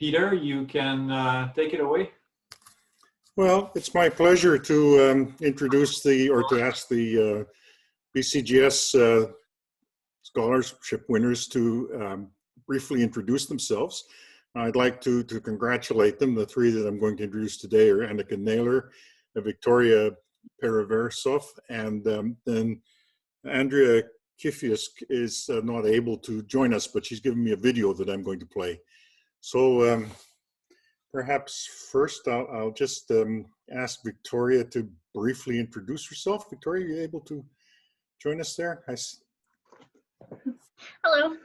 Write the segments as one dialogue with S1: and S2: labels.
S1: Peter, you can take it away.
S2: Well, it's my pleasure to introduce or to ask the BCGS scholarship winners to briefly introduce themselves. I'd like to congratulate them. The three that I'm going to introduce today are Annika Naylor, Victoria Pereversov, and then Andrea Kifiusk is not able to join us, but she's given me a video that I'm going to play. So perhaps first I'll just ask Victoria to briefly introduce herself. Victoria, are you able to join us there?
S3: Hello,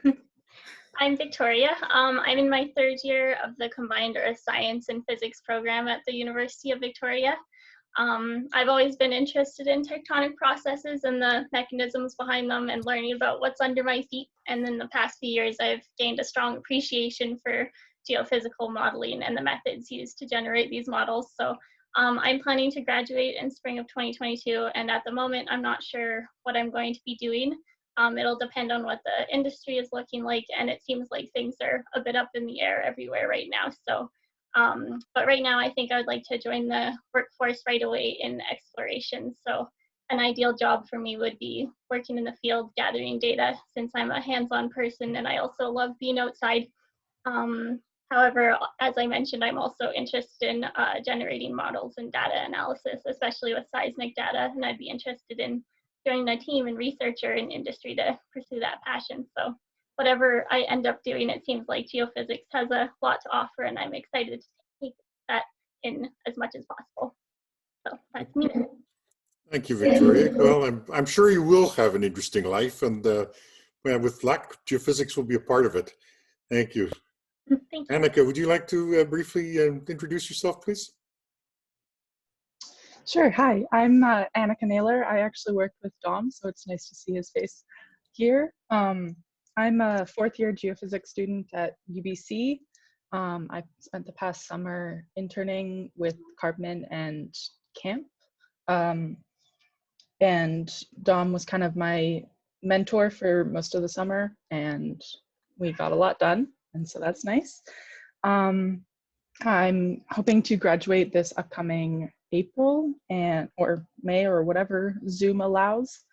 S3: I'm Victoria. I'm in my third year of the Combined Earth Science and Physics program at the University of Victoria. I've always been interested in tectonic processes and the mechanisms behind them and learning about what's under my feet. And in the past few years, I've gained a strong appreciation for geophysical modeling and the methods used to generate these models. So I'm planning to graduate in spring of 2022. And at the moment, I'm not sure what I'm going to be doing. It'll depend on what the industry is looking like. And it seems like things are a bit up in the air everywhere right now. So, but right now I think I would like to join the workforce right away in exploration. So an ideal job for me would be working in the field, gathering data, since I'm a hands-on person and I also love being outside. However, as I mentioned, I'm also interested in generating models and data analysis, especially with seismic data, and I'd be interested in joining a team and researcher in industry to pursue that passion. So whatever I end up doing, it seems like geophysics has a lot to offer, and I'm excited to take that in as much as possible. So that's me.
S2: Thank you, Victoria. Well, I'm sure you will have an interesting life, and with luck, geophysics will be a part of it. Thank you.
S3: Thank you.
S2: Annika, would you like to briefly introduce yourself, please?
S4: Sure. Hi, I'm Annika Naylor. I actually worked with Dom, so it's nice to see his face here. I'm a fourth-year geophysics student at UBC. I spent the past summer interning with Cartman and Camp. And Dom was kind of my mentor for most of the summer, and we got a lot done, and so that's nice. I'm hoping to graduate this upcoming April or May or whatever Zoom allows.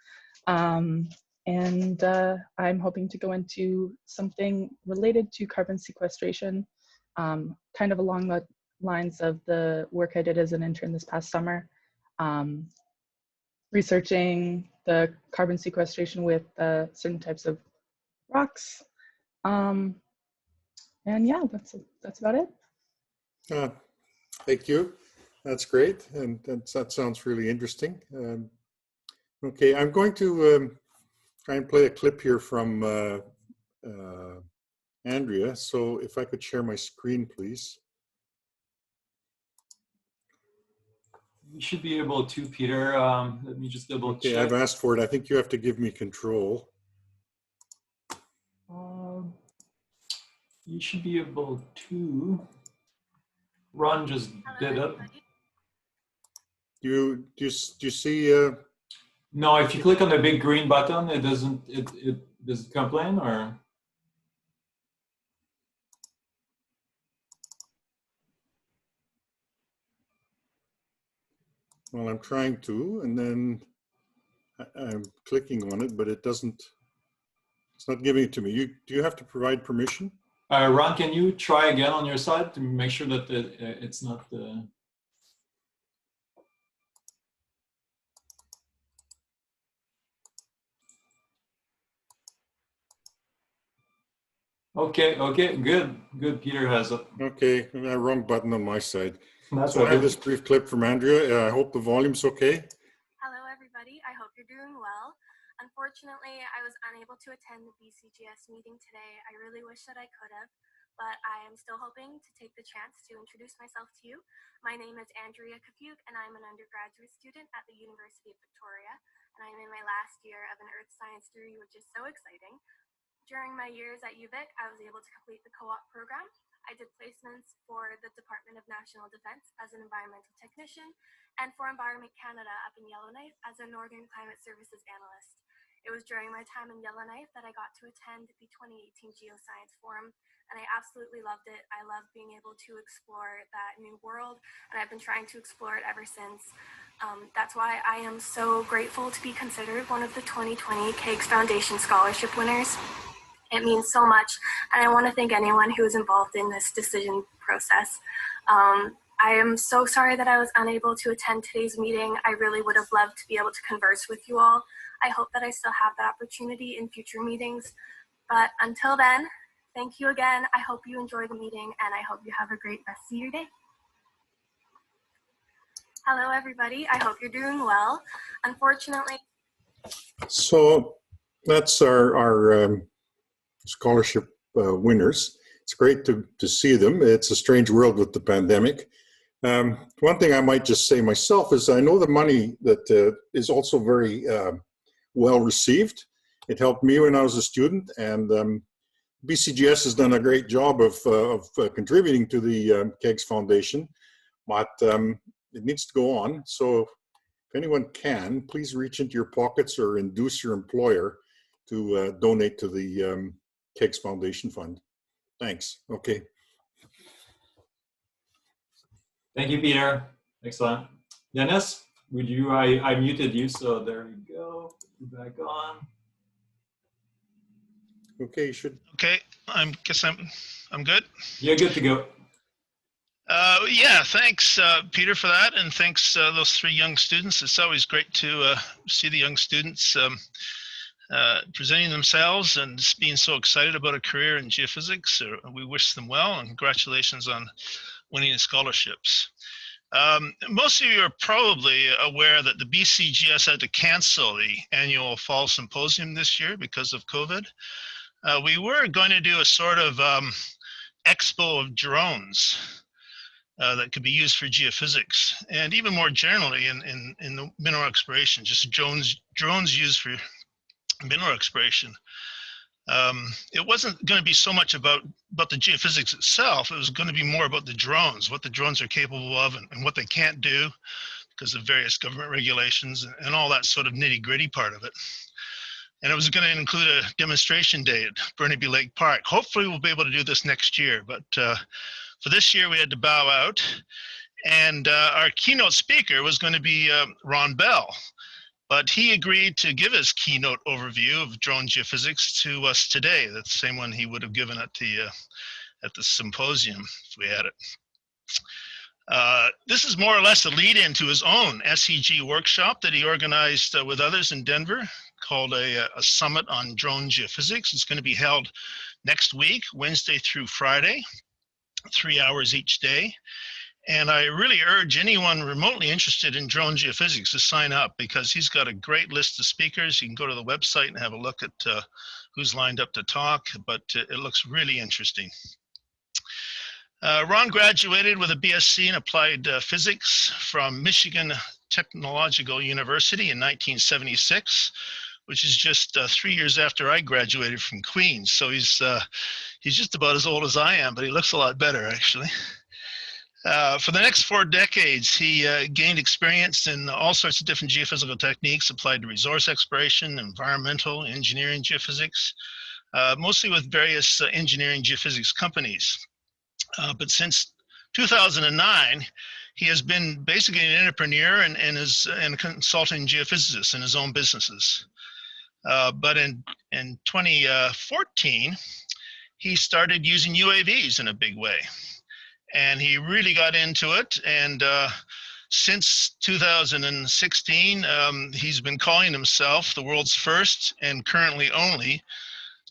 S4: I'm hoping to go into something related to carbon sequestration, kind of along the lines of the work I did as an intern this past summer, researching the carbon sequestration with certain types of rocks. And yeah, that's about it.
S2: Thank you. That's great, and that sounds really interesting. Okay, I'm going to try and play a clip here from Andrea. So if I could share my screen, please.
S1: You should be able to, Peter. Let me just double check.
S2: Okay, I've asked for it. I think you have to give me control.
S1: You should be able to. Ron just did it.
S2: Do you see?
S1: No, if you click on the big green button, it doesn't. Does it complain or?
S2: Well, I'm trying to, and then I'm clicking on it, but it doesn't. It's not giving it to me. Do you have to provide permission?
S1: Ron, can you try again on your side to make sure that it's not the. Okay, good. Peter has it.
S2: Okay, wrong button on my side.
S1: That's
S2: so
S1: okay.
S2: I have this brief clip from Andrea. I hope the volume's okay.
S5: Hello, everybody. I hope you're doing well. Unfortunately, I was unable to attend the BCGS meeting today. I really wish that I could have, but I am still hoping to take the chance to introduce myself to you. My name is Andrea Kifiusk, and I'm an undergraduate student at the University of Victoria, and I'm in my last year of an Earth Science degree, which is so exciting. During my years at UVic, I was able to complete the co-op program. I did placements for the Department of National Defence as an environmental technician and for Environment Canada up in Yellowknife as a Northern Climate Services analyst. It was during my time in Yellowknife that I got to attend the 2018 Geoscience Forum, and I absolutely loved it. I love being able to explore that new world, and I've been trying to explore it ever since. That's why I am so grateful to be considered one of the 2020 CAGS Foundation Scholarship winners. It means so much, and I want to thank anyone who was involved in this decision process. I am so sorry that I was unable to attend today's meeting. I really would have loved to be able to converse with you all. I hope that I still have that opportunity in future meetings. But until then, thank you again. I hope you enjoy the meeting, and I hope you have a great rest of your day. Hello, everybody. I hope you're doing well. Unfortunately.
S2: So that's our scholarship winners. It's great to see them. It's a strange world with the pandemic. One thing I might just say myself is I know the money that is also very well received. It helped me when I was a student, and BCGS has done a great job of contributing to the CAGS Foundation, but it needs to go on. So if anyone can, please reach into your pockets or induce your employer to donate to the CAGS Foundation Fund. Thanks. Okay.
S1: Thank you, Peter. Excellent. Dennis, would you, I muted you, so there you go. You're back on.
S2: Okay, you should.
S6: Okay, guess I'm good.
S1: You're good to go.
S6: Yeah, thanks, Peter, for that, and thanks those three young students. It's always great to see the young students presenting themselves and just being so excited about a career in geophysics. We wish them well, and congratulations on winning the scholarships. Most of you are probably aware that the BCGS had to cancel the annual fall symposium this year because of COVID. We were going to do a sort of expo of drones that could be used for geophysics, and even more generally in the mineral exploration, just drones used for mineral exploration. It wasn't going to be so much about the geophysics itself. It was going to be more about the drones, what the drones are capable of and what they can't do because of various government regulations and all that sort of nitty-gritty part of it. And it was going to include a demonstration day at Burnaby Lake Park. Hopefully we'll be able to do this next year, but for this year we had to bow out. And our keynote speaker was going to be Ron Bell. But he agreed to give his keynote overview of drone geophysics to us today. That's the same one he would have given at the symposium if we had it. This is more or less a lead-in to his own SEG workshop that he organized with others in Denver called a Summit on Drone Geophysics. It's going to be held next week, Wednesday through Friday, 3 hours each day. And I really urge anyone remotely interested in drone geophysics to sign up because he's got a great list of speakers. You can go to the website and have a look at who's lined up to talk, but it looks really interesting. Ron graduated with a BSc in Applied Physics from Michigan Technological University in 1976, which is just 3 years after I graduated from Queens. So he's just about as old as I am, but he looks a lot better actually. For the next 4 decades, he gained experience in all sorts of different geophysical techniques applied to resource exploration, environmental, engineering geophysics, mostly with various engineering geophysics companies. But since 2009, he has been basically an entrepreneur and a consulting geophysicist in his own businesses. But in 2014, he started using UAVs in a big way. And he really got into it, and since 2016, he's been calling himself the world's first and currently only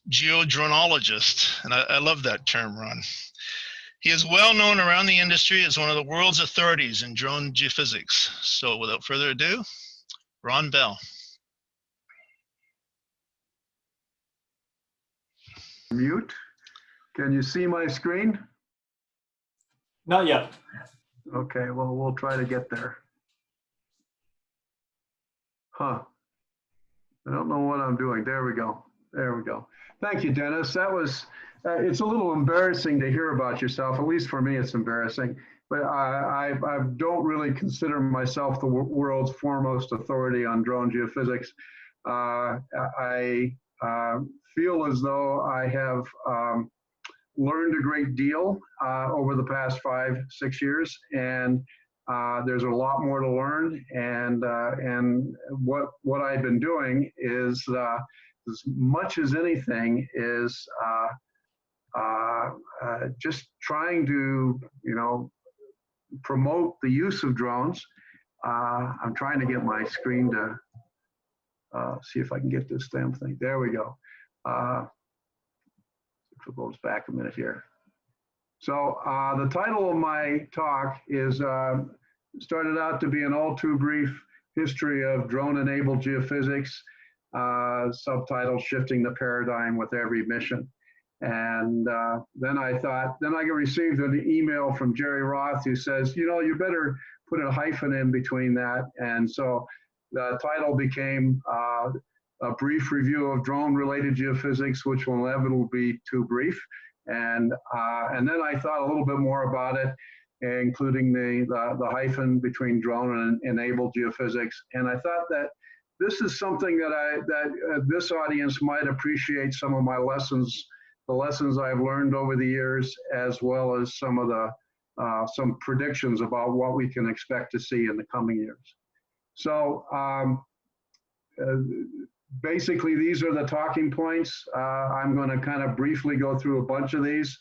S6: geoDRONEologist, and I love that term, Ron. He is well known around the industry as one of the world's authorities in drone geophysics. So without further ado, Ron Bell.
S7: Mute. Can you see my screen?
S1: Not yet.
S7: Okay, well, we'll try to get there. Huh. I don't know what I'm doing. There we go. There we go. Thank you, Dennis. That was, it's a little embarrassing to hear about yourself. At least for me, it's embarrassing. But I don't really consider myself the world's foremost authority on drone geophysics. I feel as though I have learned a great deal over the past 5-6 years, and there's a lot more to learn. And what I've been doing is, as much as anything, is just trying to, promote the use of drones. I'm trying to get my screen to see if I can get this damn thing. There we go. If it goes back a minute here. So the title of my talk is started out to be an all too brief history of drone-enabled geophysics, subtitled Shifting the Paradigm with Every Mission. And then I received an email from Jerry Roth who says, you better put a hyphen in between that. And so the title became a brief review of drone-related geophysics, which will inevitably be too brief. And then I thought a little bit more about it, including the hyphen between drone and enabled geophysics. And I thought that this is something that this audience might appreciate, some of my lessons, the lessons I've learned over the years, as well as some of the some predictions about what we can expect to see in the coming years. So basically, these are the talking points. I'm going to kind of briefly go through a bunch of these.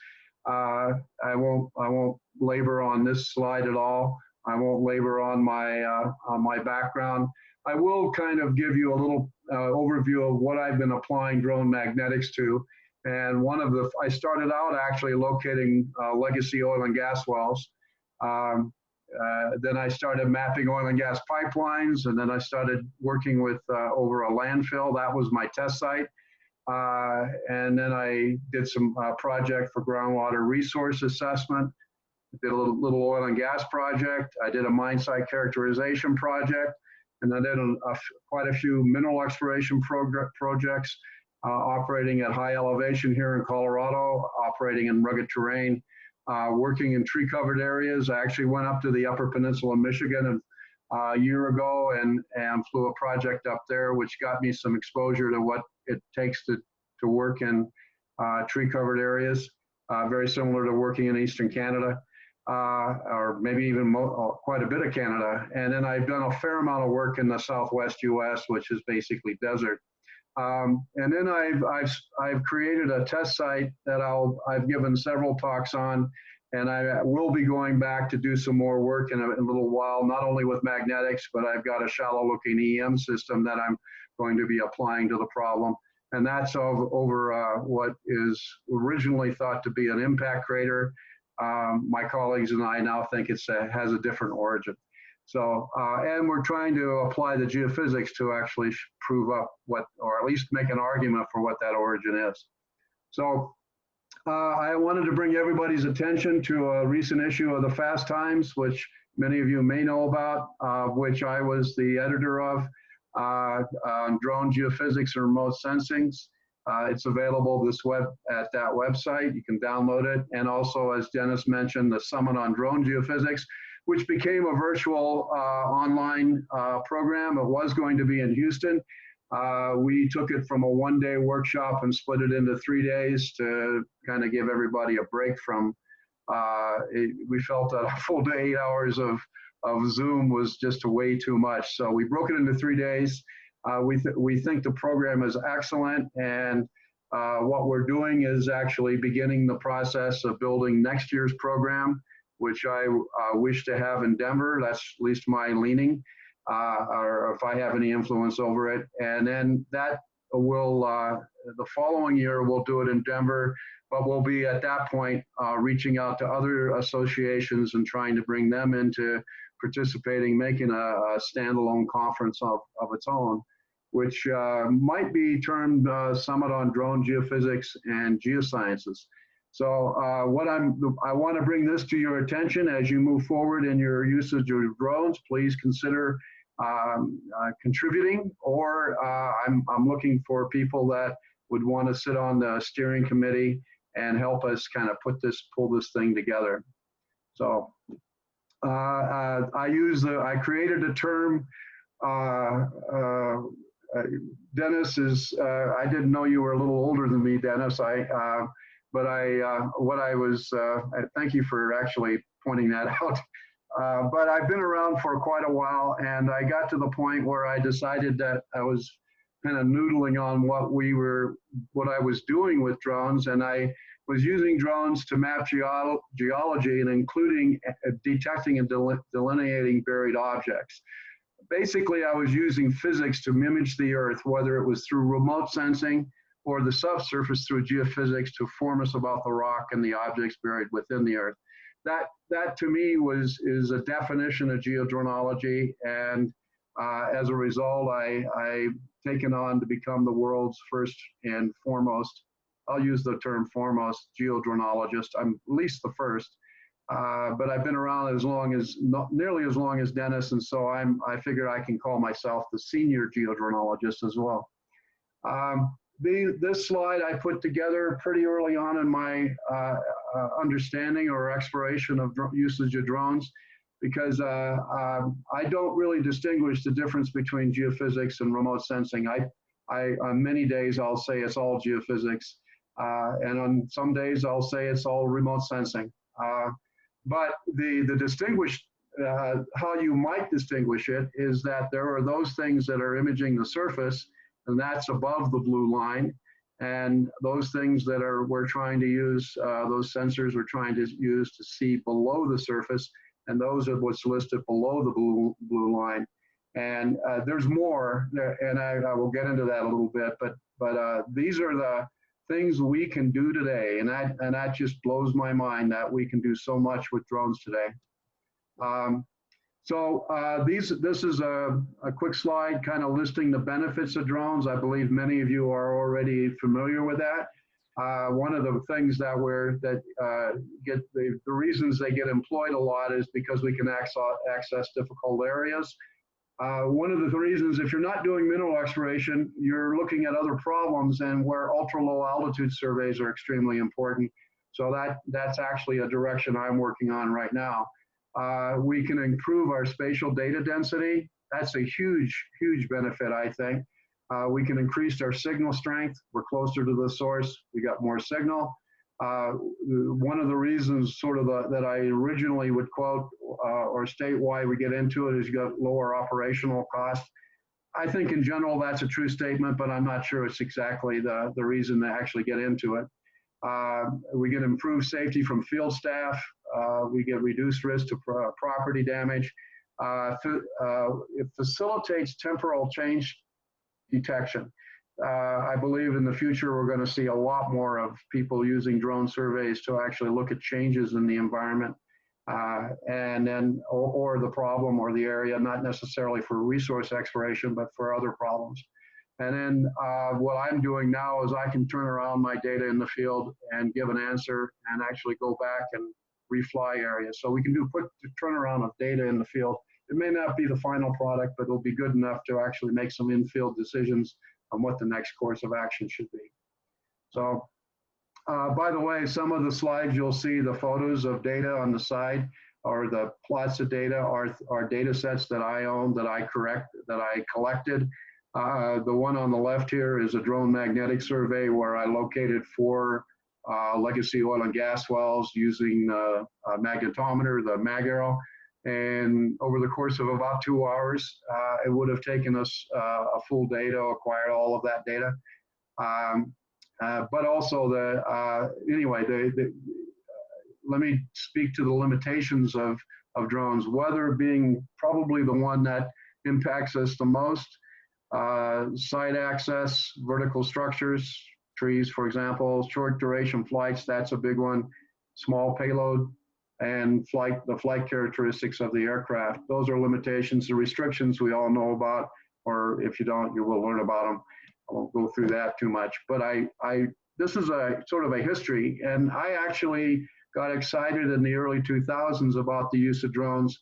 S7: I won't labor on this slide at all. I won't labor on my background. I will kind of give you a little overview of what I've been applying drone magnetics to. And I started out actually locating legacy oil and gas wells. Then I started mapping oil and gas pipelines, and then I started working with over a landfill. That was my test site. And then I did some project for groundwater resource assessment. I did a little oil and gas project. I did a mine site characterization project, and I did quite a few mineral exploration projects, operating at high elevation here in Colorado, operating in rugged terrain, working in tree-covered areas. I actually went up to the Upper Peninsula of Michigan a year ago and flew a project up there, which got me some exposure to what it takes to work in tree-covered areas, very similar to working in Eastern Canada, or maybe even quite a bit of Canada. And then I've done a fair amount of work in the Southwest US, which is basically desert. And then I've created a test site that I've given several talks on, and I will be going back to do some more work in a little while, not only with magnetics, but I've got a shallow looking EM system that I'm going to be applying to the problem. And that's over what is originally thought to be an impact crater. My colleagues and I now think it has a different origin. So, and we're trying to apply the geophysics to actually prove up or at least make an argument for what that origin is. So, I wanted to bring everybody's attention to a recent issue of the Fast Times, which many of you may know about, which I was the editor of, on drone geophysics and remote sensings. It's available at that website. You can download it. And also, as Dennis mentioned, the Summit on Drone Geophysics, which became a virtual online program. It was going to be in Houston. We took it from a one-day workshop and split it into 3 days to kind of give everybody a break from, we felt that a full day, 8 hours of Zoom was just way too much. So we broke it into 3 days. We think the program is excellent, and what we're doing is actually beginning the process of building next year's program, which I wish to have in Denver. That's at least my leaning, or if I have any influence over it. And then that will, the following year, we'll do it in Denver, but we'll be at that point reaching out to other associations and trying to bring them into participating, making a standalone conference of its own, which might be termed Summit on Drone Geophysics and Geosciences. So I want to bring this to your attention as you move forward in your usage of drones. Please consider contributing, or I'm looking for people that would want to sit on the steering committee and help us kind of pull this thing together. So I created a term Dennis is, I didn't know you were a little older than me, Dennis. Thank you for actually pointing that out. But I've been around for quite a while, and I got to the point where I decided that I was kind of noodling on what I was doing with drones, and I was using drones to map geology and including detecting and delineating buried objects. Basically, I was using physics to mimic the Earth, whether it was through remote sensing or the subsurface through geophysics to inform us about the rock and the objects buried within the Earth. That to me is a definition of geodroneology, and as a result, I've taken on to become the world's first and foremost, I'll use the term foremost, geodroneologist. I'm at least the first, but I've been around nearly as long as Dennis, and so I figure I can call myself the senior geodroneologist as well. This slide I put together pretty early on in my understanding or exploration of usage of drones, because I don't really distinguish the difference between geophysics and remote sensing. On many days I'll say it's all geophysics, and on some days I'll say it's all remote sensing. But the distinguished, how you might distinguish it is that there are those things that are imaging the surface, and that's above the blue line. And those things that we're trying to use, those sensors we're trying to use to see below the surface, and those are what's listed below the blue line. And there's more, and I will get into that a little bit, but these are the things we can do today, and that just blows my mind that we can do so much with drones today. This is a quick slide kind of listing the benefits of drones. I believe many of you are already familiar with that. One of the things the reasons they get employed a lot is because we can access difficult areas. One of the reasons, if you're not doing mineral exploration, you're looking at other problems, and where ultra low altitude surveys are extremely important. So that's actually a direction I'm working on right now. We can improve our spatial data density. That's a huge, huge benefit, I think. We can increase our signal strength. We're closer to the source. We got more signal. One of the reasons that I originally would quote or state why we get into it is you got lower operational costs. I think in general that's a true statement, but I'm not sure it's exactly the reason to actually get into it. We get improved safety from field staff. We get reduced risk to property damage. It facilitates temporal change detection. I believe in the future we're going to see a lot more of people using drone surveys to actually look at changes in the environment, and then or the problem or the area, not necessarily for resource exploration, but for other problems. And then what I'm doing now is I can turn around my data in the field and give an answer and actually go back and refly areas. So we can do quick turnaround of data in the field. It may not be the final product, but it'll be good enough to actually make some in-field decisions on what the next course of action should be. So, by the way, some of the slides you'll see the photos of data on the side, or the plots of data are data sets that I own, that I collected. The one on the left here is a drone magnetic survey where I located 4 legacy oil and gas wells using a magnetometer, the MagAero. And over the course of about 2 hours, it would have taken us a full day to acquire all of that data. But also let me speak to the limitations of drones, weather being probably the one that impacts us the most. Site access, vertical structures, trees, for example, short duration flights, that's a big one, small payload, and the flight characteristics of the aircraft. Those are limitations. The restrictions we all know about, or if you don't, you will learn about them. I won't go through that too much, but this is a sort of a history, and I actually got excited in the early 2000s about the use of drones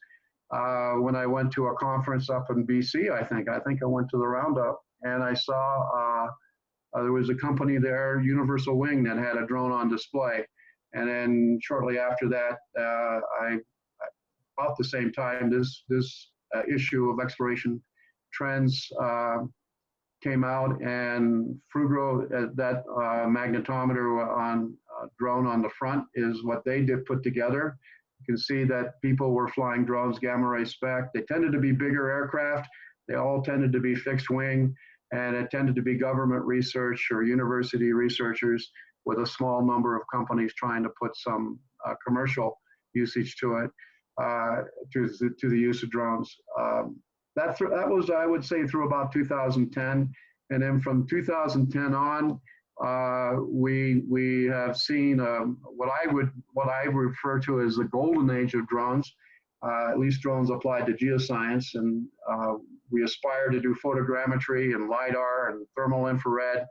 S7: when I went to a conference up in BC, I think I went to the Roundup, and I saw there was a company there, Universal Wing, that had a drone on display. And then shortly after that, about the same time, this issue of exploration trends came out, and Fugro, that magnetometer on drone on the front, is what they did put together. You can see that people were flying drones gamma ray spec. They tended to be bigger aircraft. They all tended to be fixed wing, and it tended to be government research or university researchers with a small number of companies trying to put some commercial usage to it, to the use of drones. That was, I would say, through about 2010. And then from 2010 on, we have seen what I refer to as the golden age of drones, at least drones applied to geoscience. And we aspire to do photogrammetry and LiDAR and thermal infrared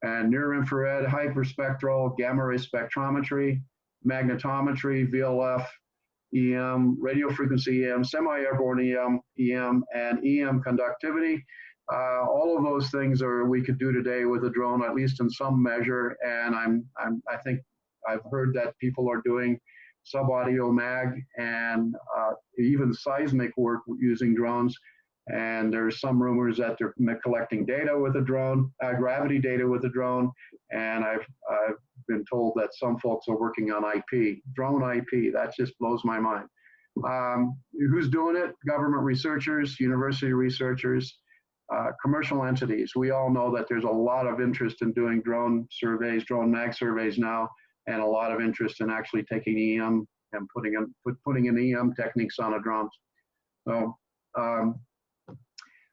S7: and near infrared, hyperspectral, gamma ray spectrometry, magnetometry, VLF, EM, radio frequency EM, semi-airborne EM, and EM conductivity. All of those things we could do today with a drone, at least in some measure. And I think I've heard that people are doing sub-audio mag and even seismic work using drones. And there's some rumors that they're collecting data with a drone, gravity data with a drone. And I've been told that some folks are working on IP, drone IP. That just blows my mind. Who's doing it? Government researchers, university researchers, commercial entities. We all know that there's a lot of interest in doing drone surveys, drone mag surveys now, and a lot of interest in actually taking EM and putting in EM techniques on a drone.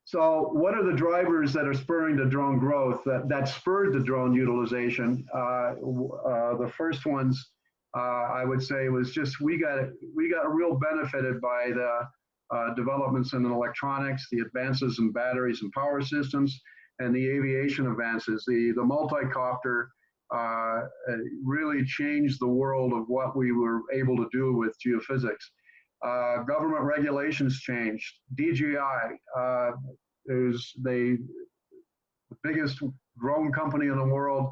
S7: So what are the drivers that are spurring the drone growth, that spurred the drone utilization? The first ones, I would say, was just we got real benefited by the developments in electronics, the advances in batteries and power systems, and the aviation advances. The multi-copter really changed the world of what we were able to do with geophysics. Government regulations changed. DJI is the biggest drone company in the world.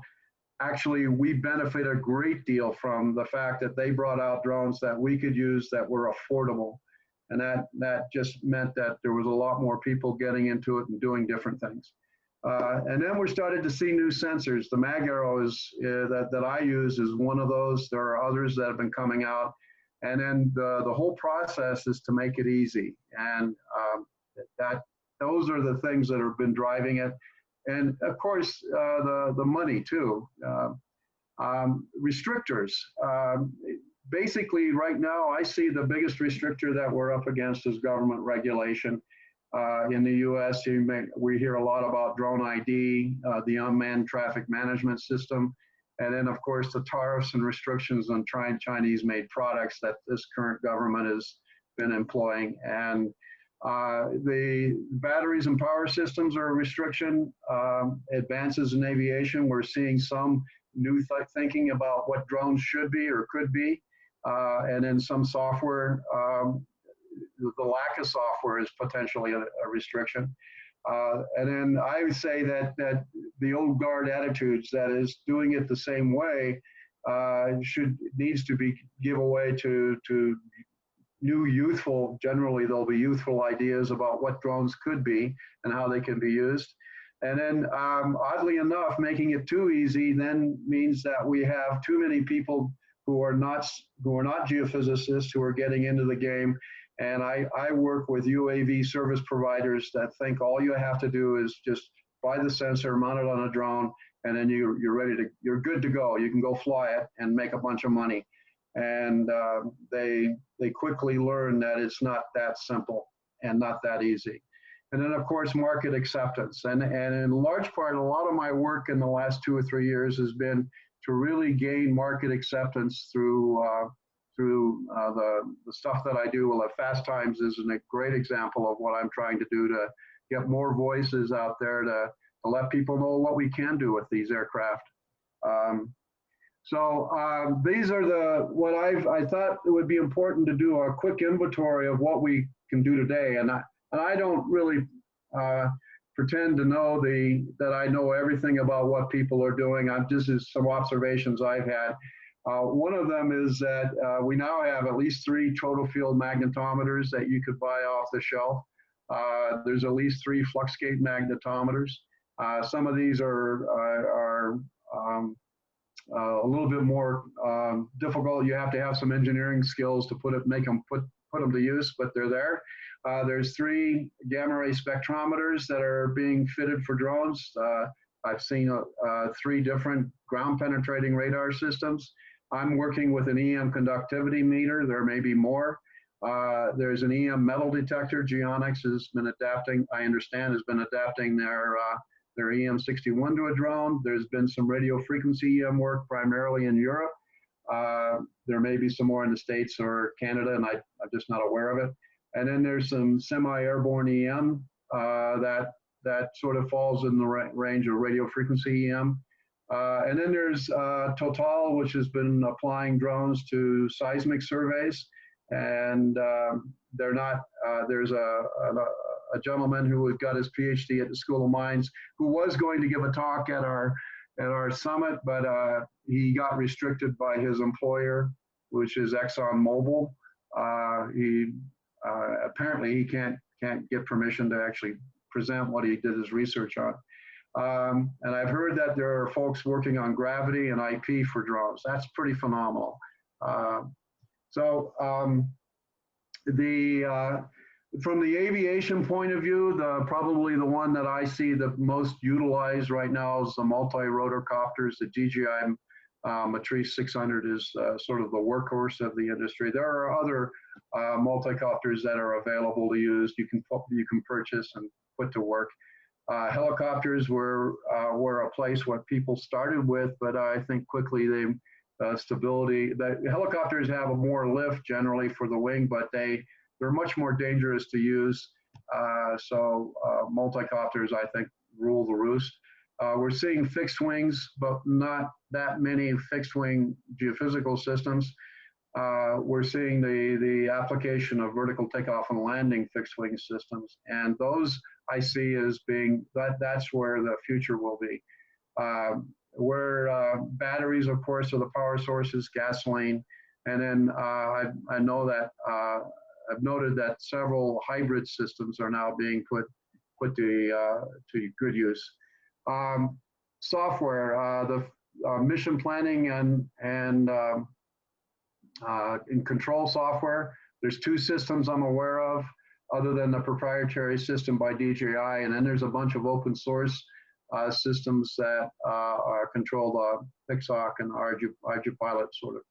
S7: Actually, we benefit a great deal from the fact that they brought out drones that we could use that were affordable. And that just meant that there was a lot more people getting into it and doing different things. And then we started to see new sensors. The Mag Arrow that I use is one of those. There are others that have been coming out. And then the whole process is to make it easy. And those are the things that have been driving it. And of course, the money too. Restrictors. Basically, right now, I see the biggest restrictor that we're up against is government regulation. In the US, we hear a lot about drone ID, the unmanned traffic management system. And then, of course, the tariffs and restrictions on Chinese-made products that this current government has been employing. And the batteries and power systems are a restriction. Advances in aviation, we're seeing some new thinking about what drones should be or could be. And then some software, the lack of software is potentially a restriction. And then I would say that the old guard attitudes, that is doing it the same way, needs to be give away to new youthful, generally there'll be youthful ideas about what drones could be and how they can be used. And then oddly enough, making it too easy then means that we have too many people who are not geophysicists who are getting into the game. And I work with UAV service providers that think all you have to do is just buy the sensor, mount it on a drone, and then you're good to go. You can go fly it and make a bunch of money. And they quickly learn that it's not that simple and not that easy. And then, of course, market acceptance. And in large part, a lot of my work in the last 2 or 3 years has been to really gain market acceptance through the stuff that I do. Well, Fast Times is a great example of what I'm trying to do to get more voices out there to let people know what we can do with these aircraft. These are what I thought it would be important to do a quick inventory of what we can do today. And I don't really pretend to know that I know everything about what people are doing. This is some observations I've had. One of them is that we now have at least 3 total field magnetometers that you could buy off the shelf. There's at least 3 flux gate magnetometers. Some of these are a little bit more difficult. You have to have some engineering skills to put them to use, but they're there. There's 3 gamma ray spectrometers that are being fitted for drones. I've seen 3 different ground penetrating radar systems. I'm working with an EM conductivity meter. There may be more. There's an EM metal detector. Geonics has been adapting, I understand, has been adapting their EM61 to a drone. There's been some radio frequency EM work primarily in Europe. There may be some more in the States or Canada, and I'm just not aware of it. And then there's some semi-airborne EM that sort of falls in the range of radio frequency EM. And then there's Total, which has been applying drones to seismic surveys. And they're not, there's a gentleman who got his Ph.D. at the School of Mines who was going to give a talk at our summit, but he got restricted by his employer, which is ExxonMobil. Apparently he can't get permission to actually present what he did his research on. And I've heard that there are folks working on gravity and IP for drones. That's pretty phenomenal. From the aviation point of view, probably the one that I see the most utilized right now is the multi-rotor copters. The DJI Matrice 600 is sort of the workhorse of the industry. There are other multi-copters that are available to use. You can purchase and put to work. Helicopters were a place what people started with, but I think quickly stability. The helicopters have a more lift generally for the wing, but they're much more dangerous to use. Multi-copters, I think, rule the roost. We're seeing fixed wings, but not that many fixed wing geophysical systems. We're seeing the application of vertical takeoff and landing fixed wing systems. And those I see as being, that's where the future will be. Where batteries, of course, are the power sources, gasoline. And then I know that I've noted that several hybrid systems are now being put to good use. Software, the mission planning and control software. There's 2 systems I'm aware of, other than the proprietary system by DJI, and then there's a bunch of open source systems that are controlled PixHawk and RGPilot sort of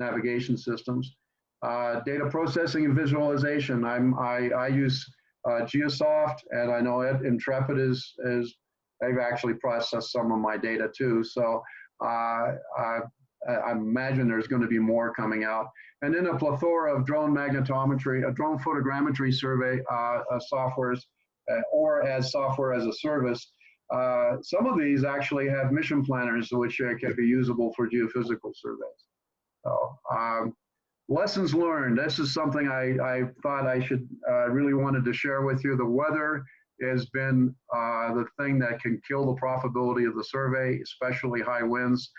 S7: navigation systems. Data processing and visualization. I use Geosoft, and I know Intrepid they've actually processed some of my data too. So I imagine there's going to be more coming out. And then a plethora of drone magnetometry, drone photogrammetry survey softwares, or as software as a service. Some of these actually have mission planners, which can be usable for geophysical surveys. So, lessons learned. This is something I thought I should really wanted to share with you. The weather has been the thing that can kill the profitability of the survey, especially high winds.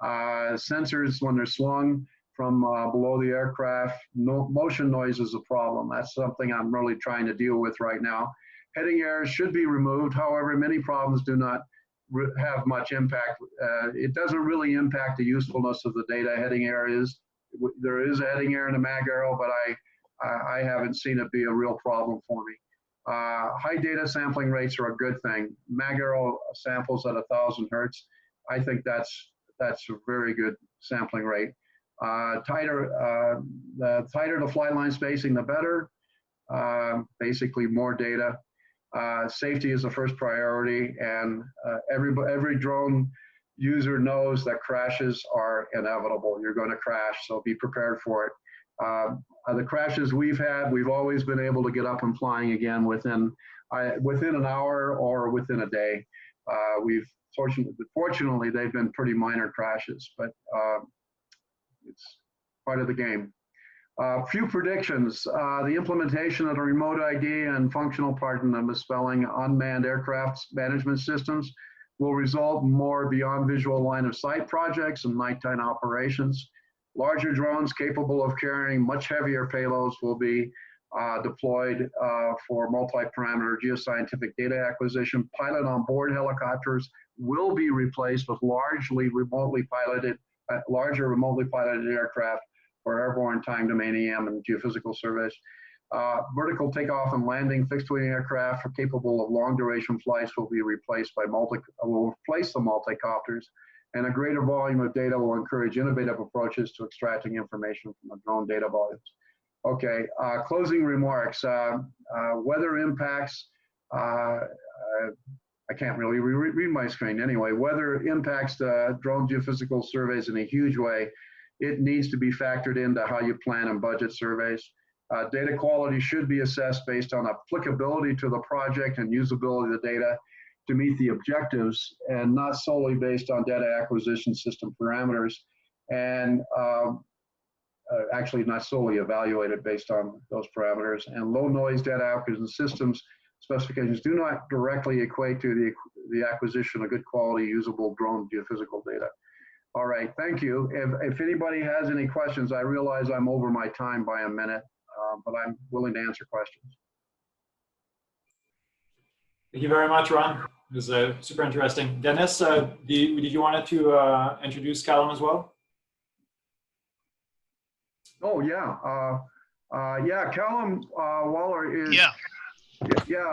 S7: Sensors, when they're slung from below the aircraft, motion noise is a problem. That's something I'm really trying to deal with right now. Heading errors should be removed. However, many problems do not have much impact. It doesn't really impact the usefulness of the data. Heading error there is a heading error in a mag arrow, but I haven't seen it be a real problem for me. High data sampling rates are a good thing. Mag arrow samples at 1,000 hertz. I think that's a very good sampling rate. The tighter the flight line spacing, the better. Basically, more data. Safety is the first priority, and every drone user knows that crashes are inevitable. You're going to crash, so be prepared for it. The crashes we've had, we've always been able to get up and flying again within an hour or within a day. Fortunately, they've been pretty minor crashes, but it's part of the game. Few predictions. The implementation of the remote ID and functional, pardon the misspelling, unmanned aircraft management systems will result in more beyond visual line of sight projects and nighttime operations. Larger drones capable of carrying much heavier payloads will be deployed for multi-parameter geoscientific data acquisition. Pilot on board helicopters will be replaced with larger remotely piloted aircraft for airborne time domain EM and geophysical surveys. Vertical takeoff and landing fixed wing aircraft capable of long duration flights will replace the multicopters, and a greater volume of data will encourage innovative approaches to extracting information from the drone data volumes. Okay, closing remarks. Weather impacts, I can't really read my screen anyway. Weather impacts the drone geophysical surveys in a huge way. It needs to be factored into how you plan and budget surveys. Data quality should be assessed based on applicability to the project and usability of the data to meet the objectives, and not solely based on data acquisition system parameters, and actually not solely evaluated based on those parameters. And low noise data acquisition systems specifications do not directly equate to the acquisition of good quality usable drone geophysical data. All right, thank you. If anybody has any questions, I realize I'm over my time by a minute, but I'm willing to answer questions.
S1: Thank you very much, Ron. It was super interesting. Dennis, did you want to introduce Callum as well?
S7: Oh, yeah. Yeah, Callum Waller is.
S6: Yeah.
S7: Yeah,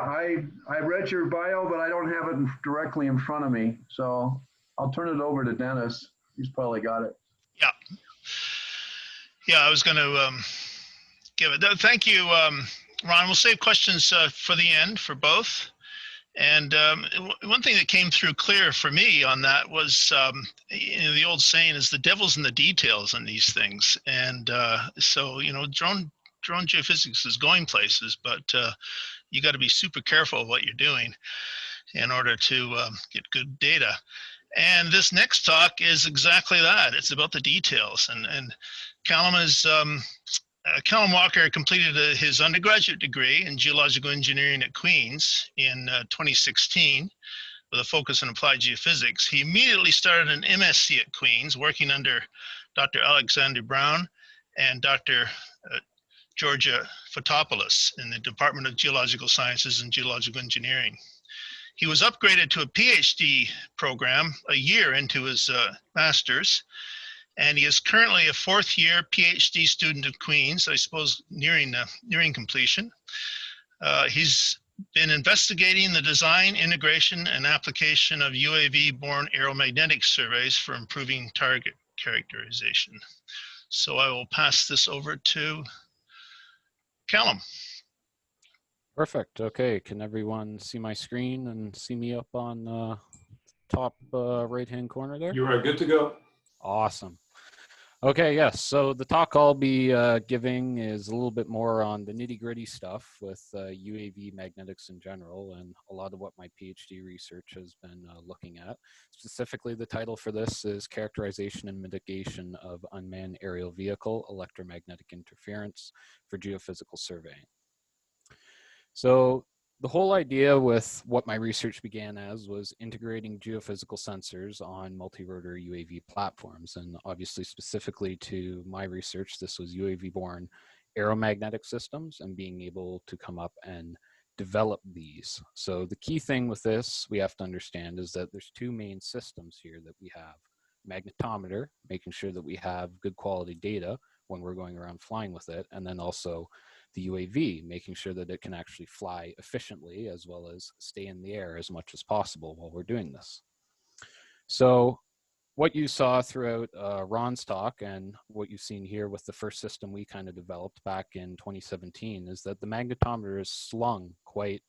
S7: I read your bio, but I don't have it directly in front of me. So I'll turn it over to Dennis. He's probably got it.
S6: Yeah. Yeah, I was going to give it. Thank you, Ron. We'll save questions for the end for both. And one thing that came through clear for me on that was, you know, the old saying is the devil's in the details on these things. And so, you know, drone geophysics is going places, but you got to be super careful of what you're doing in order to get good data. And this next talk is exactly that. It's about the details. And Callum is Callum Walker completed his undergraduate degree in geological engineering at Queen's in 2016 with a focus on applied geophysics. He immediately started an MSc at Queen's, working under Dr. Alexander Brown and Dr. Georgia Fotopoulos in the Department of Geological Sciences and Geological Engineering. He was upgraded to a Ph.D. program a year into his master's, and he is currently a fourth-year Ph.D. student at Queen's, I suppose nearing completion. He's been investigating the design, integration, and application of UAV-Borne aeromagnetic surveys for improving target characterization. So I will pass this over to Callum.
S8: Perfect. Okay, can everyone see my screen and see me up on the top right-hand corner there?
S1: You are good to go.
S8: Awesome. Okay, yes, so the talk I'll be giving is a little bit more on the nitty-gritty stuff with UAV magnetics in general, and a lot of what my PhD research has been looking at. Specifically, the title for this is Characterization and Mitigation of Unmanned Aerial Vehicle Electromagnetic Interference for Geophysical Surveying. So the whole idea with what my research began as was integrating geophysical sensors on multi-rotor UAV platforms. And obviously specifically to my research, this was UAV-Borne aeromagnetic systems and being able to come up and develop these. So the key thing with this we have to understand is that there's two main systems here that we have. Magnetometer, making sure that we have good quality data when we're going around flying with it, and then also the UAV, making sure that it can actually fly efficiently as well as stay in the air as much as possible while we're doing this. So what you saw throughout Ron's talk and what you've seen here with the first system we kind of developed back in 2017 is that the magnetometer is slung quite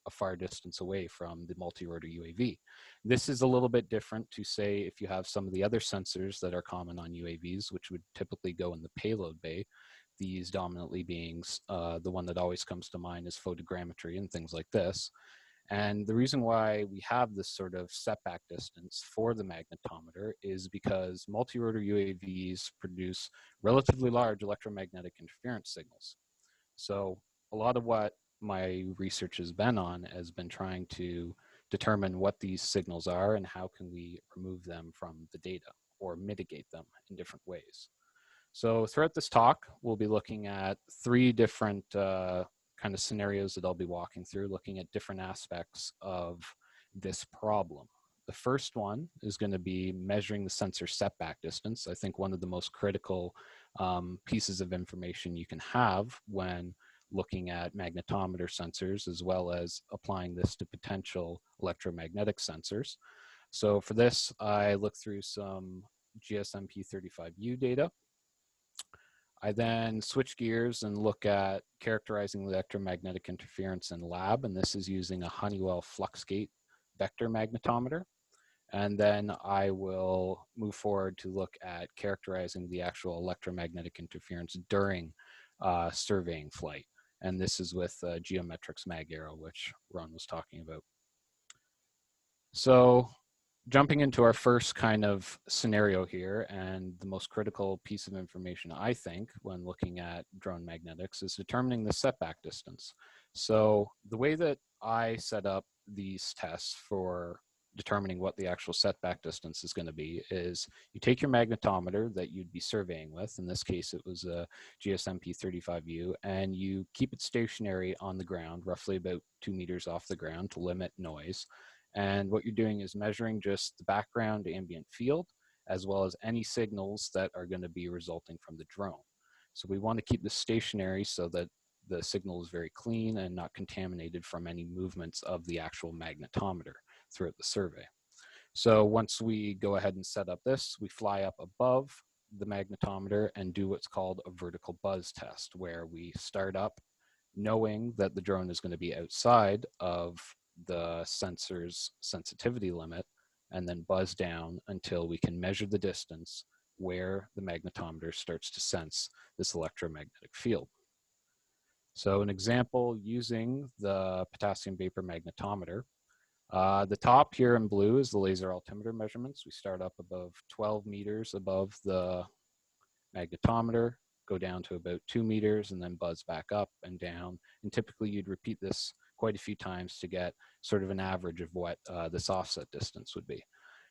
S8: a far distance away from the multi-rotor UAV. This is a little bit different to say if you have some of the other sensors that are common on UAVs, which would typically go in the payload bay. These dominantly being the one that always comes to mind is photogrammetry and things like this. And the reason why we have this sort of setback distance for the magnetometer is because multi-rotor UAVs produce relatively large electromagnetic interference signals. So a lot of what my research has been on has been trying to determine what these signals are and how can we remove them from the data or mitigate them in different ways. So throughout this talk, we'll be looking at three different kind of scenarios that I'll be walking through, looking at different aspects of this problem. The first one is going to be measuring the sensor setback distance. I think one of the most critical pieces of information you can have when looking at magnetometer sensors, as well as applying this to potential electromagnetic sensors. So for this, I look through some GSMP35U data. I then switch gears and look at characterizing electromagnetic interference in lab, and this is using a Honeywell FluxGate vector magnetometer. And then I will move forward to look at characterizing the actual electromagnetic interference during surveying flight. And this is with Geometrics Mag Aero, which Ron was talking about. So jumping into our first kind of scenario here, and the most critical piece of information, I think, when looking at drone magnetics is determining the setback distance. So the way that I set up these tests for determining what the actual setback distance is going to be is you take your magnetometer that you'd be surveying with, in this case it was a GSMP35U, and you keep it stationary on the ground, roughly about 2 meters off the ground to limit noise. And what you're doing is measuring just the background ambient field, as well as any signals that are going to be resulting from the drone. So we want to keep this stationary so that the signal is very clean and not contaminated from any movements of the actual magnetometer throughout the survey. So once we go ahead and set up this, we fly up above the magnetometer and do what's called a vertical buzz test, where we start up knowing that the drone is going to be outside of the sensor's sensitivity limit, and then buzz down until we can measure the distance where the magnetometer starts to sense this electromagnetic field. So an example using the potassium vapor magnetometer, the top here in blue is the laser altimeter measurements. We start up above 12 meters above the magnetometer, go down to about 2 meters, and then buzz back up and down. And typically you'd repeat this quite a few times to get sort of an average of what this offset distance would be.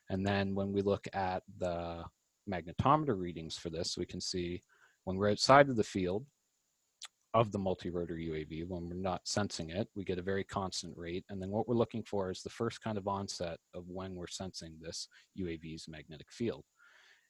S8: And then when we look at the magnetometer readings for this, we can see when we're outside of the field of the multi-rotor UAV, when we're not sensing it, we get a very constant rate. And then what we're looking for is the first kind of onset of when we're sensing this UAV's magnetic field.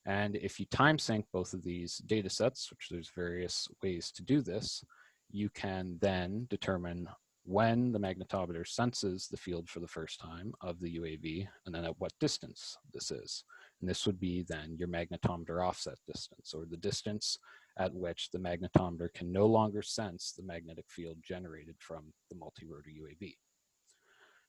S8: And if you time sync both of these data sets, which there's various ways to do this, you can then determine when the magnetometer senses the field for the first time of the UAV, and then at what distance this is. And this would be then your magnetometer offset distance, or the distance at which the magnetometer can no longer sense the magnetic field generated from the multi-rotor UAV.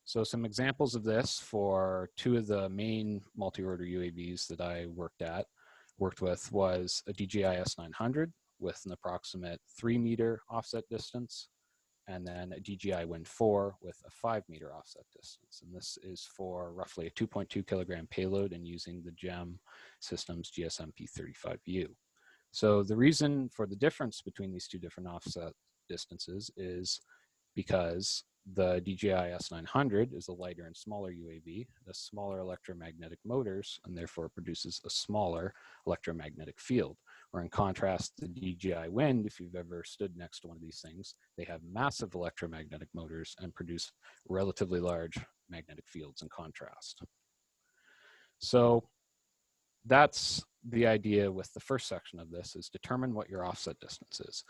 S8: So some examples of this for two of the main multi-rotor UAVs that I worked with was a DJI S900 with an approximate 3 meter offset distance, and then a DJI Wind 4 with a 5 meter offset distance. And this is for roughly a 2.2 kilogram payload and using the GEM system's GSMP35U. So the reason for the difference between these two different offset distances is because the DJI S900 is a lighter and smaller UAV, has smaller electromagnetic motors, and therefore produces a smaller electromagnetic field. Or in contrast, the DJI Wind, if you've ever stood next to one of these things, they have massive electromagnetic motors and produce relatively large magnetic fields in contrast. So that's the idea with the first section of this, is determine what your offset distance is.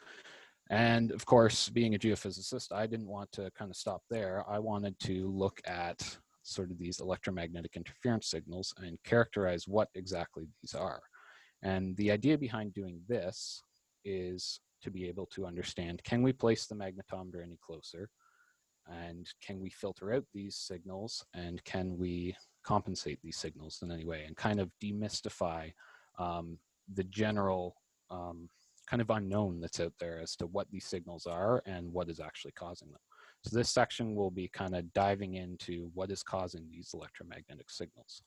S8: And of course, being a geophysicist, I didn't want to kind of stop there. I wanted to look at sort of these electromagnetic interference signals and characterize what exactly these are. And the idea behind doing this is to be able to understand, can we place the magnetometer any closer? And can we filter out these signals? And can we compensate these signals in any way? And kind of demystify the general kind of unknown that's out there as to what these signals are and what is actually causing them. So this section will be kind of diving into what is causing these electromagnetic signals.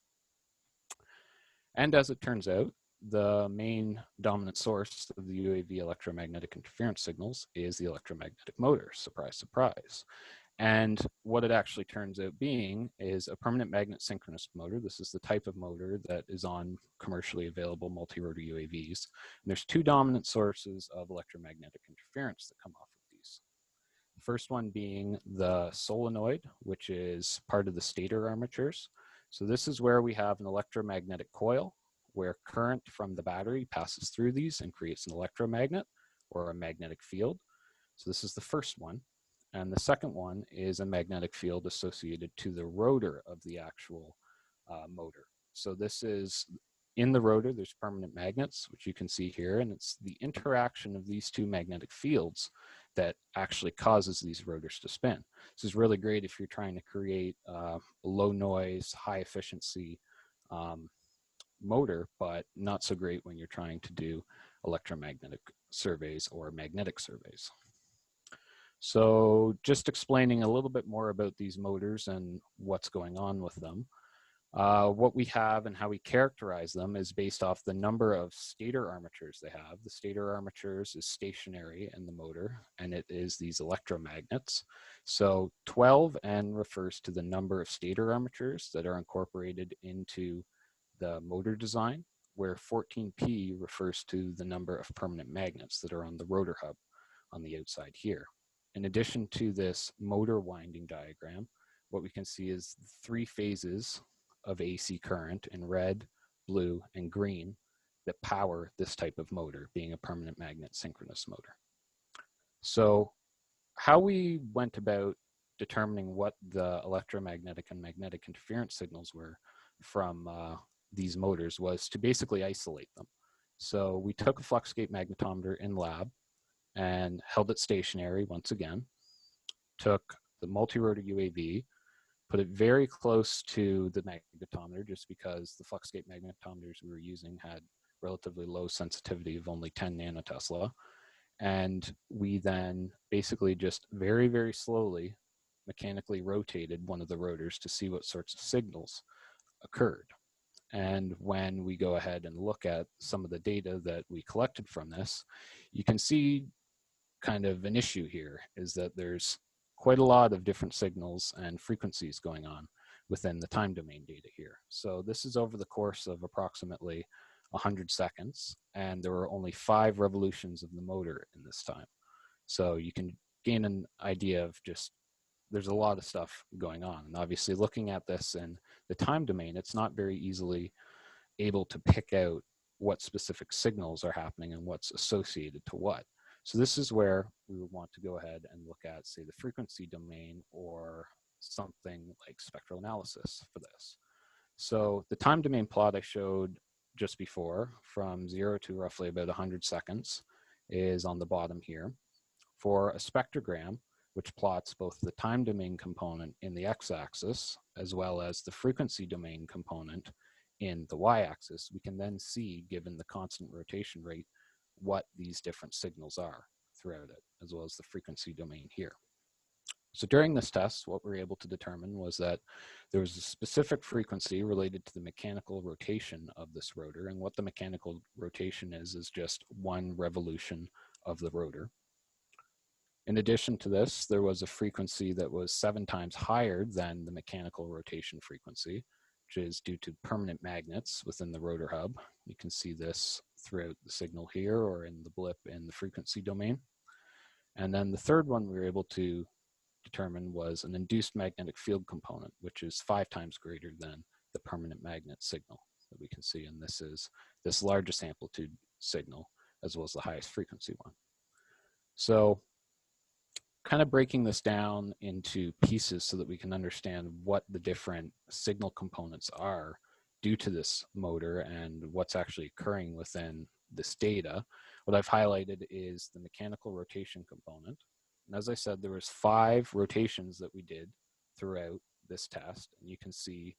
S8: And as it turns out, the main dominant source of the UAV electromagnetic interference signals is the electromagnetic motor. Surprise, surprise. And what it actually turns out being is a permanent magnet synchronous motor. This is the type of motor that is on commercially available multi-rotor UAVs. And there's two dominant sources of electromagnetic interference that come off of these. The first one being the solenoid, which is part of the stator armatures. So this is where we have an electromagnetic coil where current from the battery passes through these and creates an electromagnet or a magnetic field. So this is the first one. And the second one is a magnetic field associated to the rotor of the actual motor. So this is, in the rotor, there's permanent magnets, which you can see here, and it's the interaction of these two magnetic fields that actually causes these rotors to spin. This is really great if you're trying to create a low noise, high efficiency motor, but not so great when you're trying to do electromagnetic surveys or magnetic surveys. So just explaining a little bit more about these motors and what's going on with them. What we have and how we characterize them is based off the number of stator armatures they have. The stator armatures is stationary in the motor, and it is these electromagnets. So 12N refers to the number of stator armatures that are incorporated into the motor design, where 14P refers to the number of permanent magnets that are on the rotor hub on the outside here. In addition to this motor winding diagram, what we can see is 3 phases of AC current in red, blue, and green that power this type of motor, being a permanent magnet synchronous motor. So how we went about determining what the electromagnetic and magnetic interference signals were from these motors was to basically isolate them. So we took a fluxgate magnetometer in lab and held it stationary once again, took the multi-rotor UAV, put it very close to the magnetometer just because the fluxgate magnetometers we were using had relatively low sensitivity of only 10 nanotesla. And we then basically just very, very slowly mechanically rotated one of the rotors to see what sorts of signals occurred. And when we go ahead and look at some of the data that we collected from this, you can see kind of an issue here is that there's quite a lot of different signals and frequencies going on within the time domain data here. So this is over the course of approximately 100 seconds, and there were only 5 revolutions of the motor in this time. So you can gain an idea of just, there's a lot of stuff going on. And obviously looking at this in the time domain, it's not very easily able to pick out what specific signals are happening and what's associated to what. So this is where we would want to go ahead and look at, say, the frequency domain or something like spectral analysis for this. So the time domain plot I showed just before, from 0 to roughly about 100 seconds, is on the bottom here. For a spectrogram, which plots both the time domain component in the x-axis as well as the frequency domain component in the y-axis, we can then see, given the constant rotation rate, what these different signals are throughout it, as well as the frequency domain here. So during this test, what we were able to determine was that there was a specific frequency related to the mechanical rotation of this rotor, and what the mechanical rotation is just 1 revolution of the rotor. In addition to this, there was a frequency that was 7 times higher than the mechanical rotation frequency, which is due to permanent magnets within the rotor hub. You can see this throughout the signal here or in the blip in the frequency domain. And then the third one we were able to determine was an induced magnetic field component, which is 5 times greater than the permanent magnet signal that we can see. And this is this largest amplitude signal as well as the highest frequency one. So kind of breaking this down into pieces so that we can understand what the different signal components are due to this motor and what's actually occurring within this data. What I've highlighted is the mechanical rotation component. And as I said, there was 5 rotations that we did throughout this test. And you can see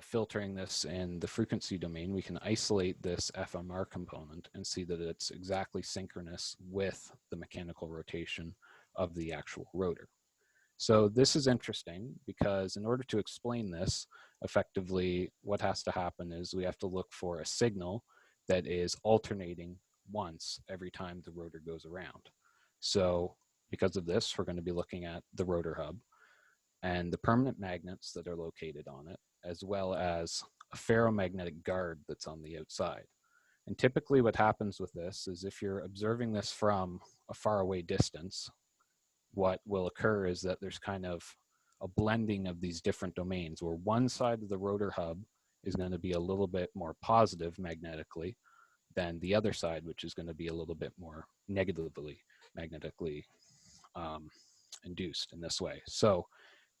S8: filtering this in the frequency domain, we can isolate this FMR component and see that it's exactly synchronous with the mechanical rotation of the actual rotor. So this is interesting because in order to explain this effectively, what has to happen is we have to look for a signal that is alternating once every time the rotor goes around. So Because of this, we're going to be looking at the rotor hub and the permanent magnets that are located on it, as well as a ferromagnetic guard that's on the outside. And typically what happens with this is if you're observing this from a faraway distance, what will occur is that there's kind of a blending of these different domains where one side of the rotor hub is going to be a little bit more positive magnetically than the other side, which is going to be a little bit more negatively magnetically induced in this way. So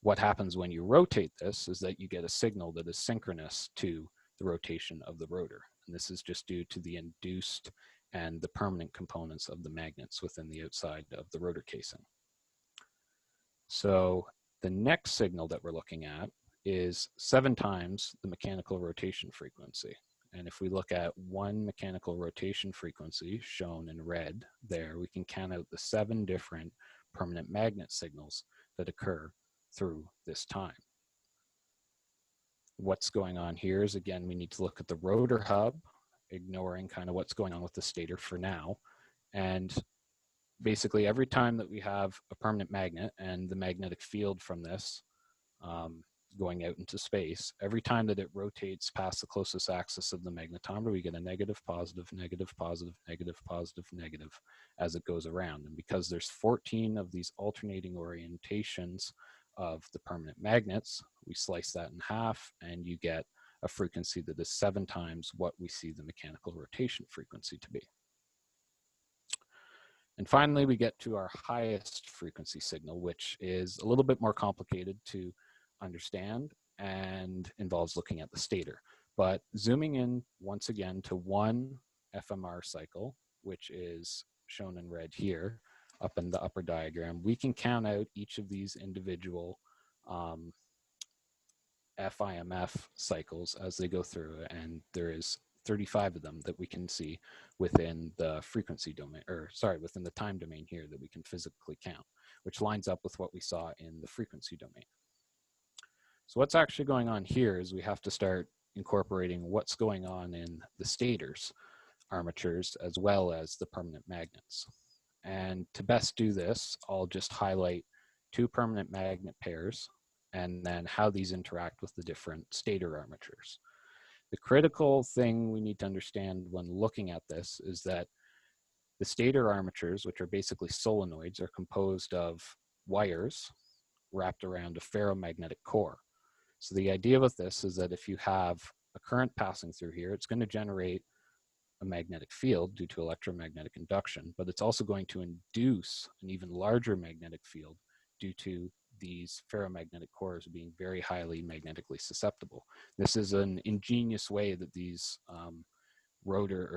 S8: what happens when you rotate this is that you get a signal that is synchronous to the rotation of the rotor. And this is just due to the induced and the permanent components of the magnets within the outside of the rotor casing. So the next signal that we're looking at is 7 times the mechanical rotation frequency. And if we look at one mechanical rotation frequency shown in red there, we can count out the 7 different permanent magnet signals that occur through this time. What's going on here is, again, we need to look at the rotor hub, ignoring kind of what's going on with the stator for now. And basically every time that we have a permanent magnet and the magnetic field from this going out into space, every time that it rotates past the closest axis of the magnetometer, we get a negative, positive, negative, positive, negative, positive, negative as it goes around. And because there's 14 of these alternating orientations of the permanent magnets, we slice that in half and you get a frequency that is 7 times what we see the mechanical rotation frequency to be. And finally, we get to our highest frequency signal, which is a little bit more complicated to understand and involves looking at the stator. But zooming in once again to one FMR cycle, which is shown in red here, up in the upper diagram, we can count out each of these individual FIMF cycles as they go through, and there is 35 of them that we can see within the frequency domain, or sorry, within the time domain here that we can physically count, which lines up with what we saw in the frequency domain. So what's actually going on here is we have to start incorporating what's going on in the stators, armatures, as well as the permanent magnets. And to best do this, I'll just highlight 2 permanent magnet pairs and then how these interact with the different stator armatures. The critical thing we need to understand when looking at this is that the stator armatures, which are basically solenoids, are composed of wires wrapped around a ferromagnetic core. So the idea with this is that if you have a current passing through here, it's going to generate a magnetic field due to electromagnetic induction, but it's also going to induce an even larger magnetic field due to these ferromagnetic cores being very highly magnetically susceptible. This is an ingenious way that these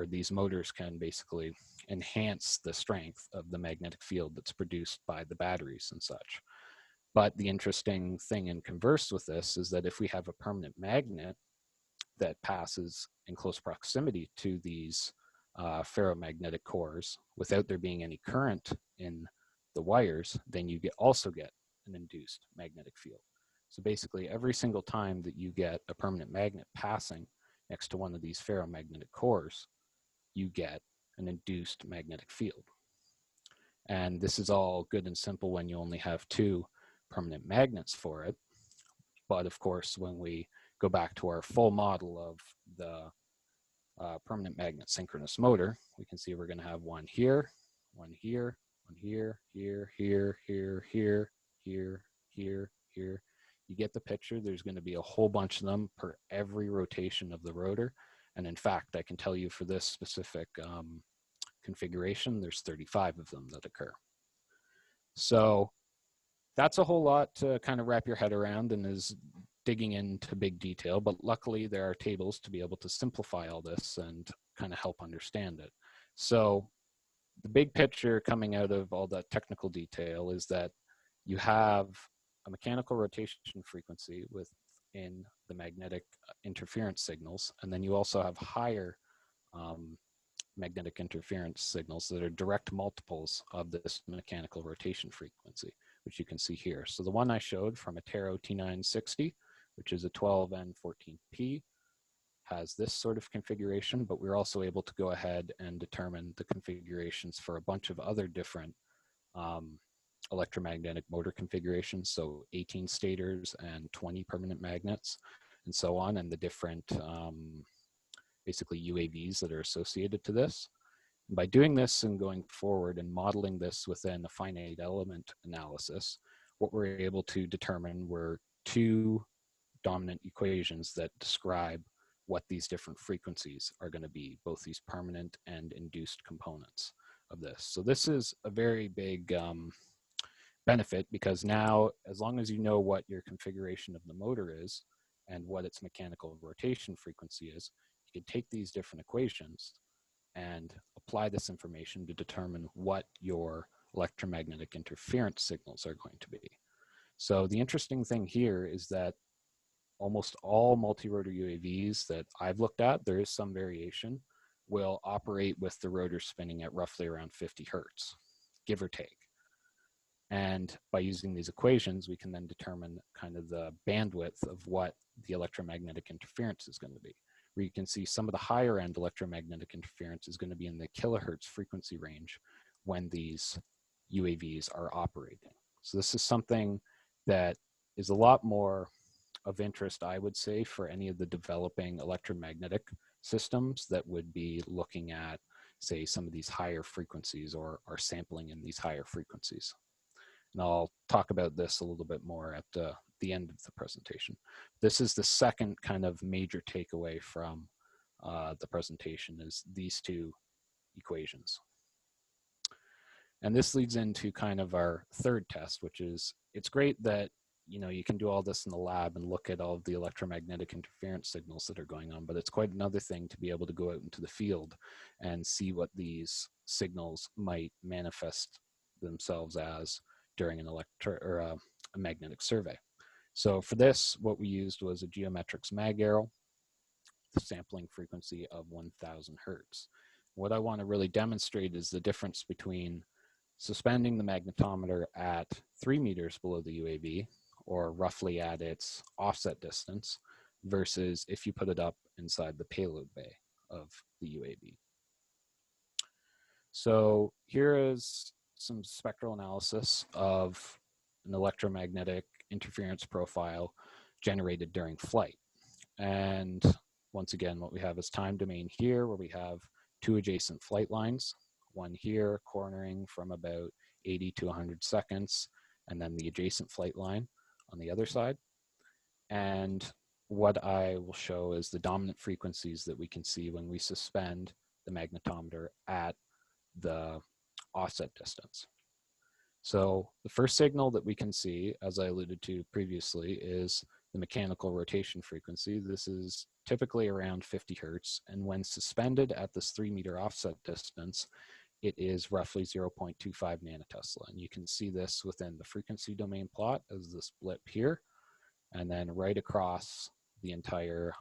S8: these motors can basically enhance the strength of the magnetic field that's produced by the batteries and such. But the interesting thing in converse with this is that if we have a permanent magnet that passes in close proximity to these ferromagnetic cores without there being any current in the wires, then you also get an induced magnetic field. So basically every single time that you get a permanent magnet passing next to one of these ferromagnetic cores, you get an induced magnetic field. And this is all good and simple when you only have 2 permanent magnets for it. But of course, when we go back to our full model of the permanent magnet synchronous motor, we can see we're going to have one here, one here, one here, here, here, here, here, here, here, here. You get the picture. There's going to be a whole bunch of them per every rotation of the rotor. And in fact, I can tell you for this specific configuration, there's 35 of them that occur. So that's a whole lot to kind of wrap your head around and is digging into big detail, but luckily there are tables to be able to simplify all this and kind of help understand it. So the big picture coming out of all that technical detail is that you have a mechanical rotation frequency within the magnetic interference signals, and then you also have higher magnetic interference signals that are direct multiples of this mechanical rotation frequency, which you can see here. So the one I showed from a Taro T960, which is a 12N14P, has this sort of configuration, but we're also able to go ahead and determine the configurations for a bunch of other different electromagnetic motor configurations, so 18 stators and 20 permanent magnets and so on, and the different basically UAVs that are associated to this. And by doing this and going forward and modeling this within a finite element analysis, what we're able to determine were two dominant equations that describe what these different frequencies are going to be, both these permanent and induced components of this. So this is a very big benefit, because now, as long as you know what your configuration of the motor is and what its mechanical rotation frequency is, you can take these different equations and apply this information to determine what your electromagnetic interference signals are going to be. So the interesting thing here is that almost all multi-rotor UAVs that I've looked at, there is some variation, will operate with the rotor spinning at roughly around 50 hertz, give or take. And by using these equations, we can then determine kind of the bandwidth of what the electromagnetic interference is going to be. Where you can see some of the higher end electromagnetic interference is going to be in the kilohertz frequency range when these UAVs are operating. So this is something that is a lot more of interest, I would say, for any of the developing electromagnetic systems that would be looking at, say, some of these higher frequencies or are sampling in these higher frequencies. And I'll talk about this a little bit more at the end of the presentation. This is the second kind of major takeaway from the presentation, is these two equations. And this leads into kind of our third test, which is, it's great that you can do all this in the lab and look at all of the electromagnetic interference signals that are going on, but it's quite another thing to be able to go out into the field and see what these signals might manifest themselves as during a magnetic survey. So for this, what we used was a Geometrics mag arrow, the sampling frequency of 1000 hertz. What I want to really demonstrate is the difference between suspending the magnetometer at 3 meters below the UAV, or roughly at its offset distance, versus if you put it up inside the payload bay of the UAV. So here is some spectral analysis of an electromagnetic interference profile generated during flight. And once again, what we have is time domain here, where we have two adjacent flight lines, one here cornering from about 80 to 100 seconds, and then the adjacent flight line on the other side. And what I will show is the dominant frequencies that we can see when we suspend the magnetometer at the offset distance. So the first signal that we can see, as I alluded to previously, is the mechanical rotation frequency. This is typically around 50 hertz, and when suspended at this 3 meter offset distance, it is roughly 0.25 nanotesla. And you can see this within the frequency domain plot as this blip here, and then right across the entire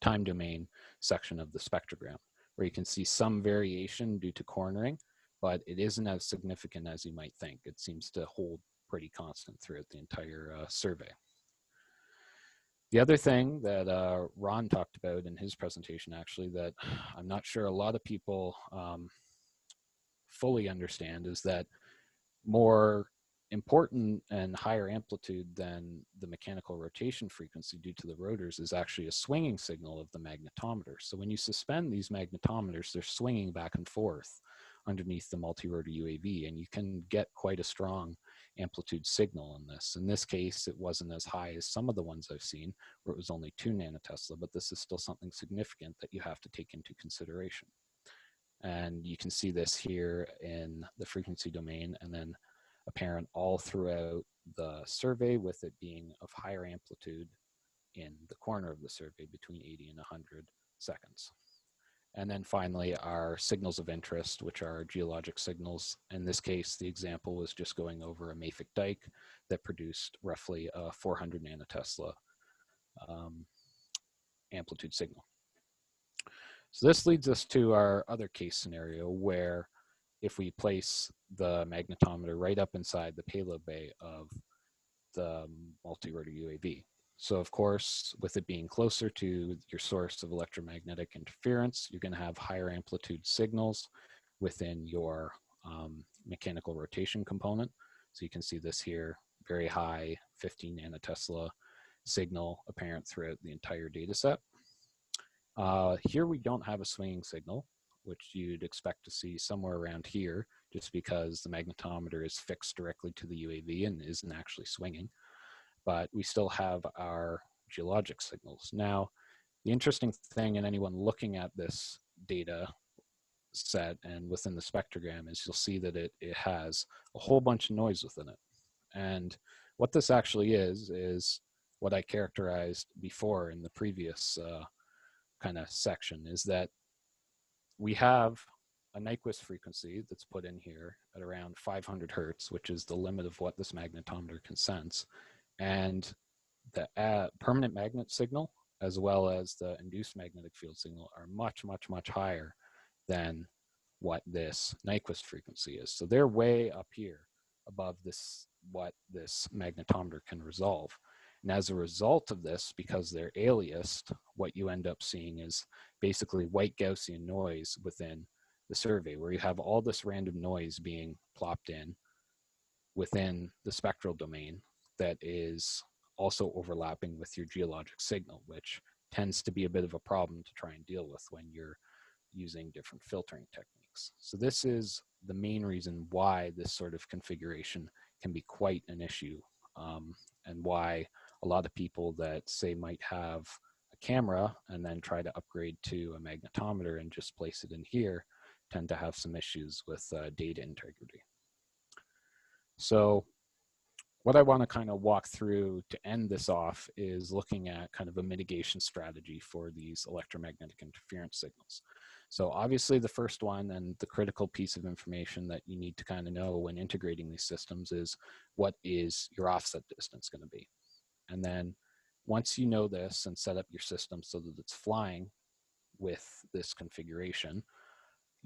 S8: time domain section of the spectrogram, where you can see some variation due to cornering, but it isn't as significant as you might think. It seems to hold pretty constant throughout the entire survey. The other thing that Ron talked about in his presentation, actually, that I'm not sure a lot of people fully understand, is that more important and higher amplitude than the mechanical rotation frequency due to the rotors is actually a swinging signal of the magnetometer. So when you suspend these magnetometers, they're swinging back and forth underneath the multi-rotor UAV, and you can get quite a strong amplitude signal in this. In this case, it wasn't as high as some of the ones I've seen, where it was only 2 nanotesla, but this is still something significant that you have to take into consideration. And you can see this here in the frequency domain, and then apparent all throughout the survey, with it being of higher amplitude in the corner of the survey between 80 and 100 seconds. And then finally, our signals of interest, which are geologic signals. In this case, the example was just going over a mafic dike that produced roughly a 400 nanotesla amplitude signal. So this leads us to our other case scenario, where if we place the magnetometer right up inside the payload bay of the multi-rotor UAV. So of course, with it being closer to your source of electromagnetic interference, you're going to have higher amplitude signals within your mechanical rotation component. So you can see this here, very high 15 nanotesla signal apparent throughout the entire data set. Here we don't have a swinging signal, which you'd expect to see somewhere around here, just because the magnetometer is fixed directly to the UAV and isn't actually swinging. But we still have our geologic signals. Now, the interesting thing in anyone looking at this data set and within the spectrogram is you'll see that it has a whole bunch of noise within it. And what this actually is what I characterized before in the previous kind of section, is that we have a Nyquist frequency that's put in here at around 500 hertz, which is the limit of what this magnetometer can sense. And the permanent magnet signal, as well as the induced magnetic field signal, are much, much, much higher than what this Nyquist frequency is. So they're way up here above this, what this magnetometer can resolve. And as a result of this, because they're aliased, what you end up seeing is basically white Gaussian noise within the survey, where you have all this random noise being plopped in within the spectral domain that is also overlapping with your geologic signal, which tends to be a bit of a problem to try and deal with when you're using different filtering techniques. So this is the main reason why this sort of configuration can be quite an issue, and why a lot of people that say might have a camera and then try to upgrade to a magnetometer and just place it in here tend to have some issues with data integrity. So what I want to kind of walk through to end this off is looking at kind of a mitigation strategy for these electromagnetic interference signals. So obviously the first one, and the critical piece of information that you need to kind of know when integrating these systems, is what is your offset distance going to be. And then once you know this and set up your system so that it's flying with this configuration,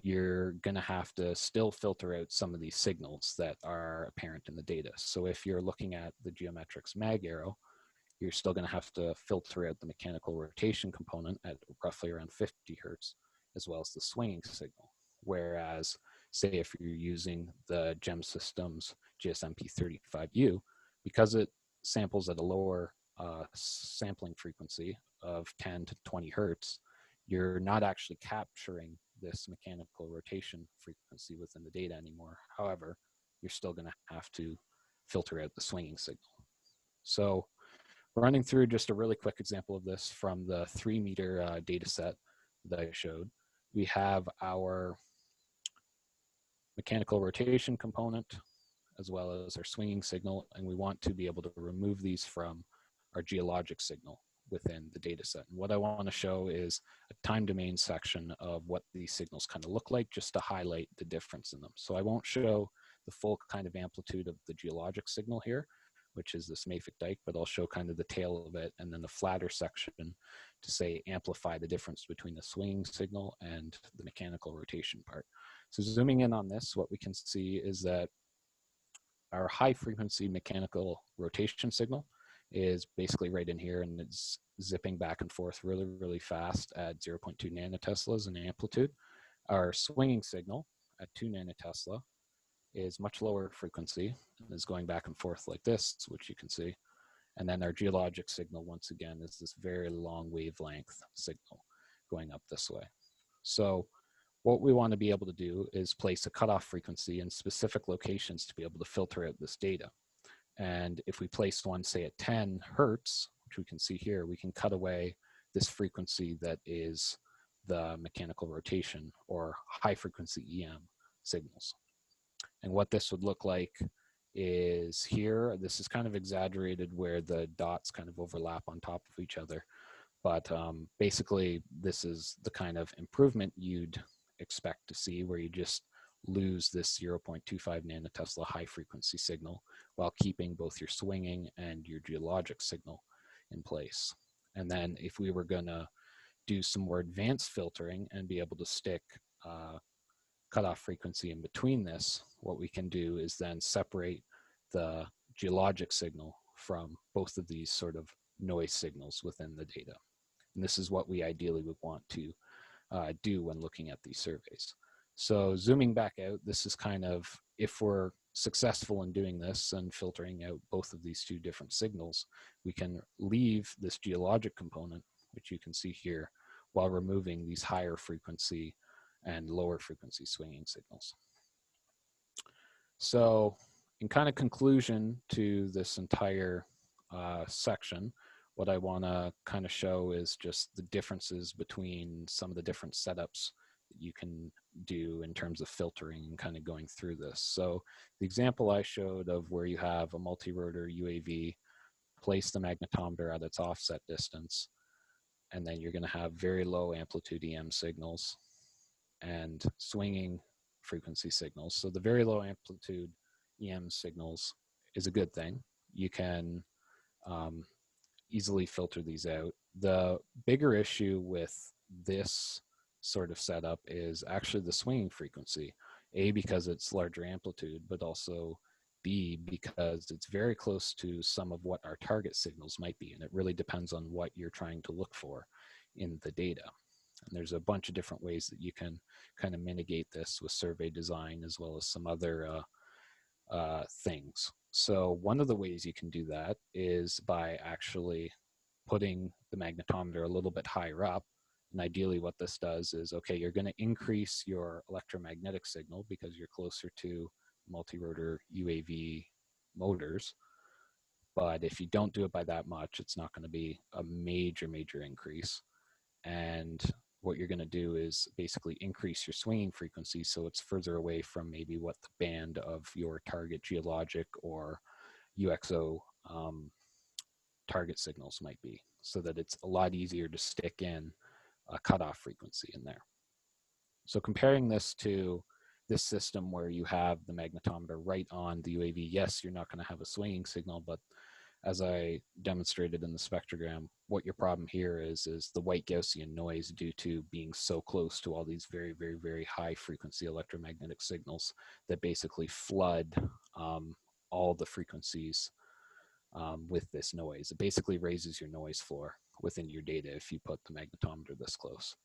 S8: you're going to have to still filter out some of these signals that are apparent in the data. So if you're looking at the Geometrics mag arrow, you're still going to have to filter out the mechanical rotation component at roughly around 50 hertz, as well as the swinging signal. Whereas, say if you're using the GEM Systems GSMP35U, because it samples at a lower sampling frequency of 10 to 20 hertz, you're not actually capturing this mechanical rotation frequency within the data anymore. However, you're still going to have to filter out the swinging signal. So running through just a really quick example of this from the 3-meter data set that I showed, we have our mechanical rotation component as well as our swinging signal, and we want to be able to remove these from our geologic signal within the data set. And what I want to show is a time domain section of what these signals kind of look like, just to highlight the difference in them. So I won't show the full kind of amplitude of the geologic signal here, which is this mafic dike, but I'll show kind of the tail of it and then the flatter section to say amplify the difference between the swinging signal and the mechanical rotation part. So zooming in on this, what we can see is that our high frequency mechanical rotation signal is basically right in here, and it's zipping back and forth really, really fast at 0.2 nanoteslas in amplitude. Our swinging signal at 2 nanotesla is much lower frequency and is going back and forth like this, which you can see. And then our geologic signal, once again, is this very long wavelength signal going up this way. So what we want to be able to do is place a cutoff frequency in specific locations to be able to filter out this data. And if we place one, say at 10 hertz, which we can see here, we can cut away this frequency that is the mechanical rotation or high frequency EM signals. And what this would look like is here, this is kind of exaggerated where the dots kind of overlap on top of each other. But basically, this is the kind of improvement you'd expect to see, where you just lose this 0.25 nanotesla high frequency signal while keeping both your swinging and your geologic signal in place. And then if we were going to do some more advanced filtering and be able to stick cutoff frequency in between this, what we can do is then separate the geologic signal from both of these sort of noise signals within the data. And this is what we ideally would want to do when looking at these surveys. So zooming back out, this is kind of, if we're successful in doing this and filtering out both of these two different signals, we can leave this geologic component, which you can see here, while removing these higher frequency and lower frequency swinging signals. So in kind of conclusion to this entire section, what I want to kind of show is just the differences between some of the different setups that you can do in terms of filtering and kind of going through this. So the example I showed of where you have a multi-rotor UAV, place the magnetometer at its offset distance, and then you're going to have very low amplitude EM signals and swinging frequency signals. So the very low amplitude EM signals is a good thing. You can easily filter these out. The bigger issue with this sort of setup is actually the swinging frequency. A, because it's larger amplitude, but also B, because it's very close to some of what our target signals might be. And it really depends on what you're trying to look for in the data. And there's a bunch of different ways that you can kind of mitigate this with survey design as well as some other things. So one of the ways you can do that is by actually putting the magnetometer a little bit higher up. And ideally what this does is, okay, you're going to increase your electromagnetic signal because you're closer to multi-rotor UAV motors. But if you don't do it by that much, it's not going to be a major, major increase. And what you're going to do is basically increase your swinging frequency so it's further away from maybe what the band of your target geologic or UXO target signals might be, so that it's a lot easier to stick in a cutoff frequency in there. So comparing this to this system where you have the magnetometer right on the UAV, yes, you're not going to have a swinging signal, but as I demonstrated in the spectrogram, what your problem here is the white Gaussian noise due to being so close to all these very, very, very high frequency electromagnetic signals that basically flood all the frequencies with this noise. It basically raises your noise floor within your data if you put the magnetometer this close.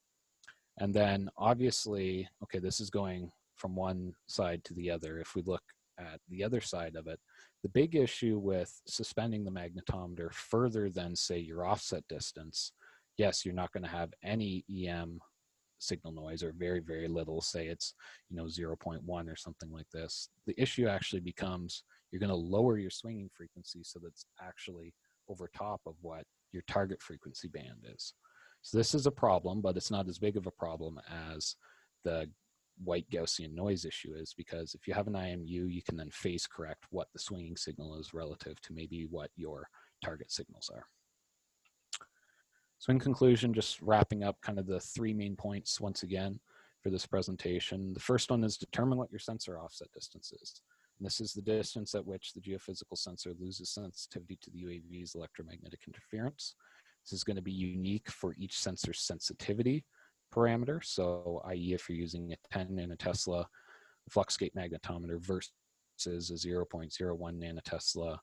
S8: And then obviously, okay, this is going from one side to the other. If we look at the other side of it, the big issue with suspending the magnetometer further than, say, your offset distance, yes, you're not going to have any EM signal noise or very, very little, say it's 0.1 or something like this. The issue actually becomes you're going to lower your swinging frequency so that's actually over top of what your target frequency band is. So this is a problem, but it's not as big of a problem as the white Gaussian noise issue is, because if you have an IMU, you can then phase correct what the swinging signal is relative to maybe what your target signals are. So in conclusion, just wrapping up kind of the three main points once again for this presentation. The first one is determine what your sensor offset distance is. And this is the distance at which the geophysical sensor loses sensitivity to the UAV's electromagnetic interference. This is going to be unique for each sensor's sensitivity parameter. So i.e. if you're using a 10 nanotesla fluxgate magnetometer versus a 0.01 nanotesla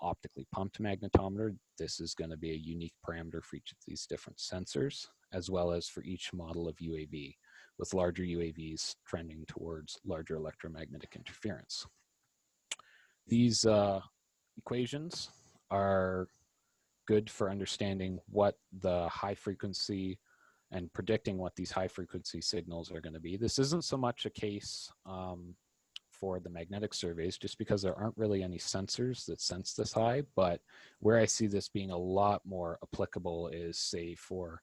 S8: optically pumped magnetometer, this is going to be a unique parameter for each of these different sensors, as well as for each model of UAV, with larger UAVs trending towards larger electromagnetic interference. These equations are good for understanding what the high frequency and predicting what these high frequency signals are going to be. This isn't so much a case for the magnetic surveys, just because there aren't really any sensors that sense this high, but where I see this being a lot more applicable is, say, for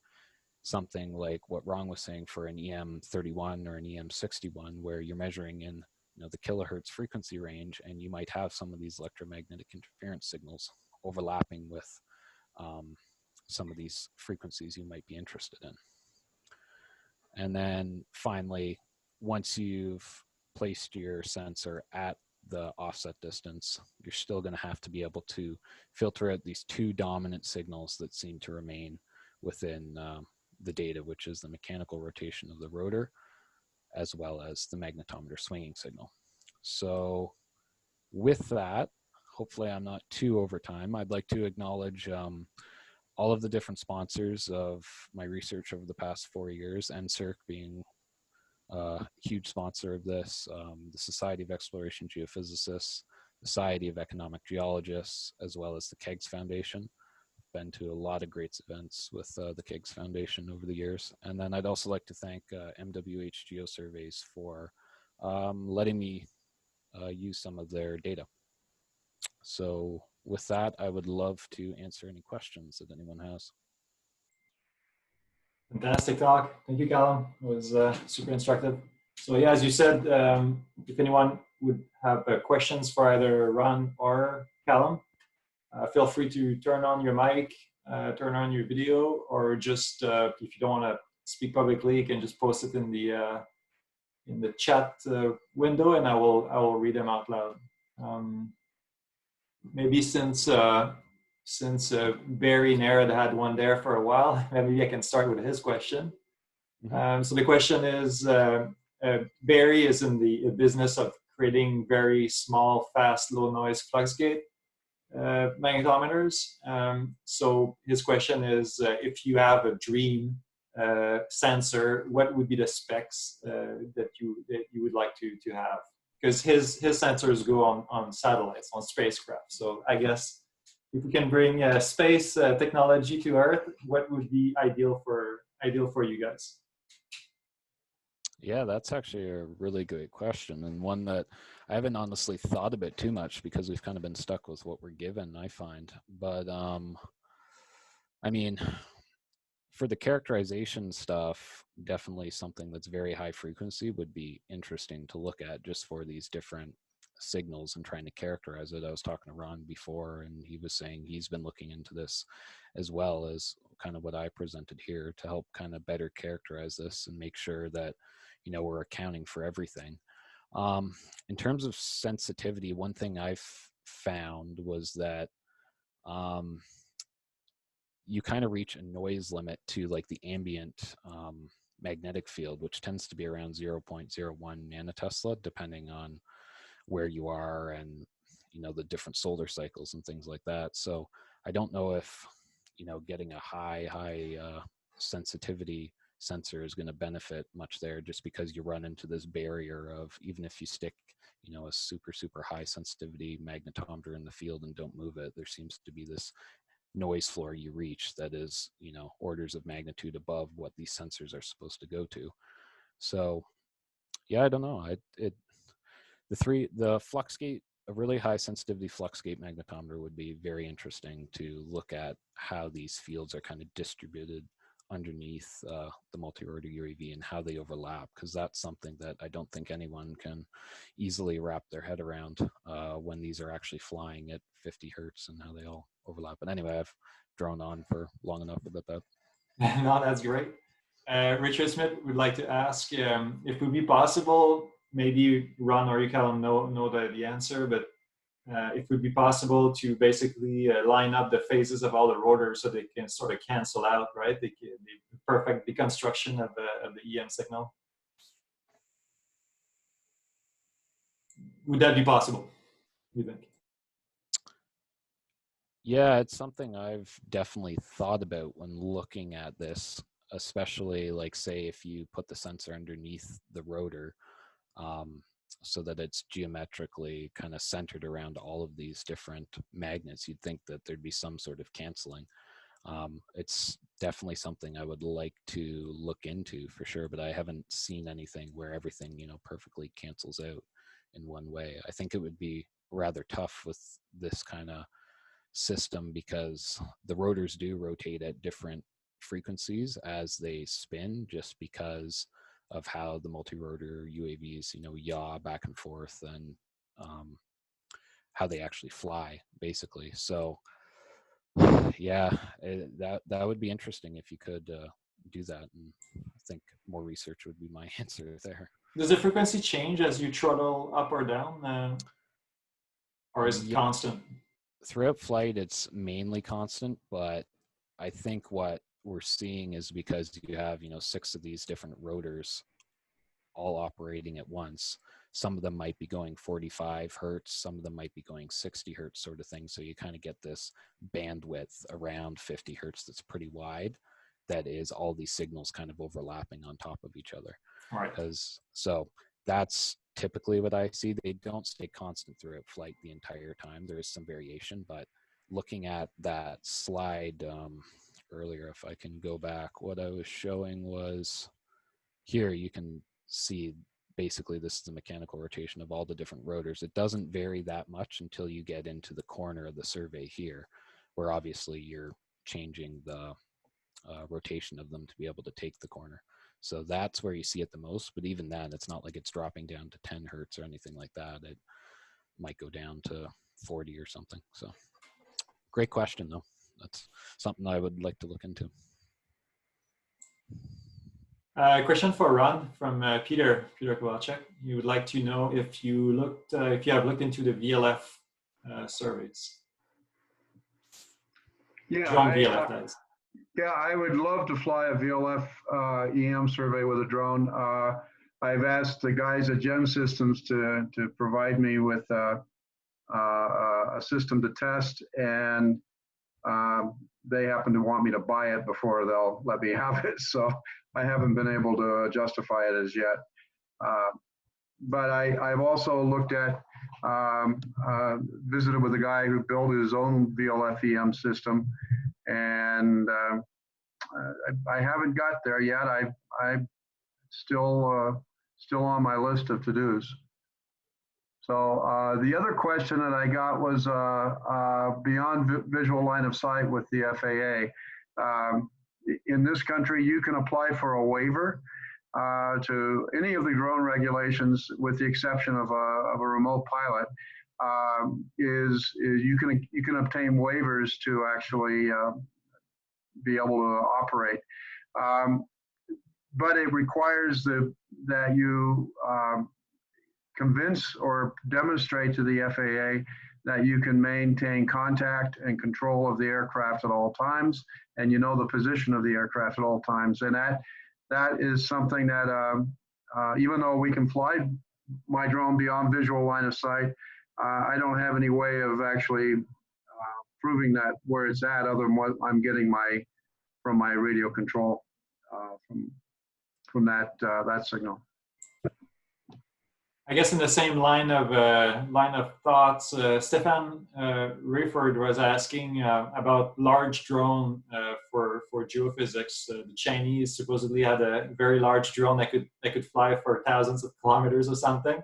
S8: something like what Ron was saying for an EM31 or an EM61, where you're measuring in the kilohertz frequency range, and you might have some of these electromagnetic interference signals overlapping with some of these frequencies you might be interested in. And then finally, once you've placed your sensor at the offset distance, you're still going to have to be able to filter out these two dominant signals that seem to remain within the data, which is the mechanical rotation of the rotor, as well as the magnetometer swinging signal. So with that, hopefully I'm not too over time. I'd like to acknowledge all of the different sponsors of my research over the past 4 years, NSERC being huge sponsor of this, the Society of Exploration Geophysicists, Society of Economic Geologists, as well as the KEGS Foundation. Been to a lot of great events with the KEGS Foundation over the years. And then I'd also like to thank MWH GeoSurveys for letting me use some of their data. So with that, I would love to answer any questions that anyone has.
S1: Fantastic talk. Thank you, Callum. It was super instructive. So yeah, as you said, if anyone would have questions for either Ron or Callum, feel free to turn on your mic, turn on your video, or just if you don't want to speak publicly, you can just post it in the chat window, and I will read them out loud. Maybe since Barry Naird had one there for a while, maybe I can start with his question. So the question is, Barry is in the business of creating very small, fast, low noise flux gate magnetometers. So his question is, if you have a dream sensor, what would be the specs that you would like to have? Because his sensors go on satellites, on spacecraft. So I guess if we can bring space technology to Earth, what would be ideal for you guys?
S8: Yeah, that's actually a really great question, and one that I haven't honestly thought about too much because we've kind of been stuck with what we're given, I find. But I mean, for the characterization stuff, definitely something that's very high frequency would be interesting to look at just for these different signals and trying to characterize it. I was talking to Ron before, and he was saying he's been looking into this as well as kind of what I presented here to help kind of better characterize this and make sure that, you know, we're accounting for everything. In terms of sensitivity, one thing I've found was that you kind of reach a noise limit to like the ambient magnetic field, which tends to be around 0.01 nanotesla, depending on where you are and, you know, the different solar cycles and things like that. So I don't know if, you know, getting a high sensitivity sensor is going to benefit much there, just because you run into this barrier of, even if you stick, you know, a super high sensitivity magnetometer in the field and don't move it, there seems to be this noise floor you reach that is, you know, orders of magnitude above what these sensors are supposed to go to. So yeah, I don't know. The flux gate, a really high sensitivity flux gate magnetometer would be very interesting to look at how these fields are kind of distributed underneath the multi-rotor UAV and how they overlap, because that's something that I don't think anyone can easily wrap their head around when these are actually flying at 50 hertz and how they all overlap. But anyway, I've drawn on for long enough about that.
S1: No, that's great. Richard Smith would like to ask if it would be possible, maybe Ron or you, Callum, know the answer, but if it would be possible to basically line up the phases of all the rotors so they can sort of cancel out, right? The perfect deconstruction of the EM signal. Would that be possible, you think?
S8: Yeah, it's something I've definitely thought about when looking at this, especially like, say, if you put the sensor underneath the rotor, so that it's geometrically kind of centered around all of these different magnets, you'd think that there'd be some sort of canceling. It's definitely something I would like to look into for sure, but I haven't seen anything where everything, you know, perfectly cancels out in one way. I think it would be rather tough with this kind of system because the rotors do rotate at different frequencies as they spin, just because of how the multi-rotor UAVs, you know, yaw back and forth, and how they actually fly, basically. So yeah, that would be interesting if you could do that, and I think more research would be my answer there.
S1: Does the frequency change as you throttle up or down, or is it constant?
S8: Throughout flight, it's mainly constant, but I think what we're seeing is because you have, you know, 6 of these different rotors all operating at once. Some of them might be going 45 hertz, some of them might be going 60 hertz sort of thing. So you kind of get this bandwidth around 50 hertz that's pretty wide. that is all these signals kind of overlapping on top of each other.
S1: Right.
S8: So that's typically what I see. They don't stay constant throughout flight the entire time. There is some variation, but looking at that slide earlier, if I can go back, what I was showing was here, you can see basically this is the mechanical rotation of all the different rotors. It doesn't vary that much until you get into the corner of the survey here, where obviously you're changing the rotation of them to be able to take the corner. So that's where you see it the most, but even then, it's not like it's dropping down to 10 hertz or anything like that. It might go down to 40 or something. So great question, though. That's something I would like to look into.
S1: Question for Ron from Peter Kowalczyk. He would like to know if you have looked into the VLF surveys.
S7: Yeah,
S1: Drone VLF, that is.
S7: Yeah, I would love to fly a VLF EM survey with a drone. I've asked the guys at Gem Systems to provide me with a system to test, and they happen to want me to buy it before they'll let me have it. So I haven't been able to justify it as yet. But I've also looked at, visited with a guy who built his own VLF EM system, and I haven't got there yet. I'm still on my list of to-dos. So the other question that I got was beyond visual line of sight with the FAA. In this country, you can apply for a waiver to any of the drone regulations, with the exception of a remote pilot. You can obtain waivers to actually be able to operate, but it requires that you convince or demonstrate to the FAA that you can maintain contact and control of the aircraft at all times, and you know the position of the aircraft at all times. And that is something that, even though we can fly my drone beyond visual line of sight, I don't have any way of actually proving that where it's at, other than what I'm getting from my radio control from that signal.
S1: I guess in the same line of thoughts, Stefan Rayford was asking about large drone for geophysics. The Chinese supposedly had a very large drone that could fly for thousands of kilometers or something.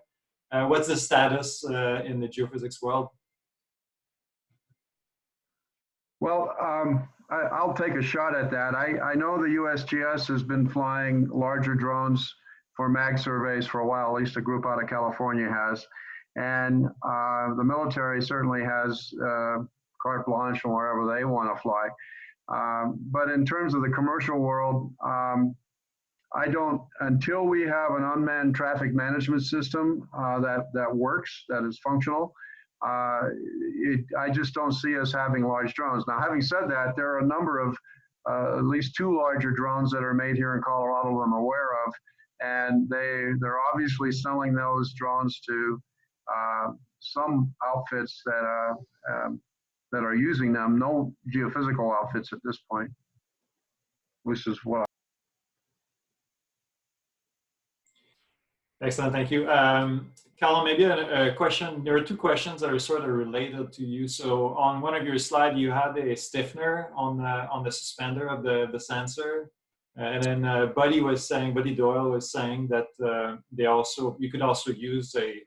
S1: What's the status in the geophysics world?
S7: Well, I'll take a shot at that. I know the USGS has been flying larger drones for mag surveys for a while, at least a group out of California has. And the military certainly has carte blanche from wherever they want to fly. But in terms of the commercial world, until we have an unmanned traffic management system that works, that is functional, I just don't see us having large drones. Now, having said that, there are a number of at least 2 larger drones that are made here in Colorado that I'm aware of, and they're obviously selling those drones to some outfits that are using them. No geophysical outfits at this point, which is what.
S1: Excellent, thank you. Callum, maybe a question. There are 2 questions that are sort of related to you. So on one of your slides, you had a stiffener on the suspender of the sensor. And then Buddy Doyle was saying that you could also use a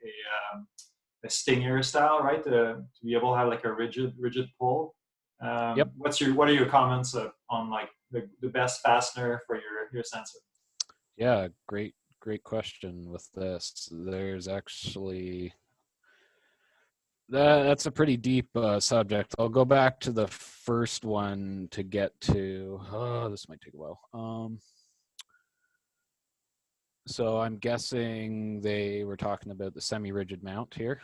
S1: stinger style, right, to be able to have like a rigid pull.
S8: Yep.
S1: What are your comments on like the best fastener for your sensor?
S8: Yeah, great question with this. There's actually that's a pretty deep subject. I'll go back to the first one to get to. This might take a while. So I'm guessing they were talking about the semi-rigid mount here,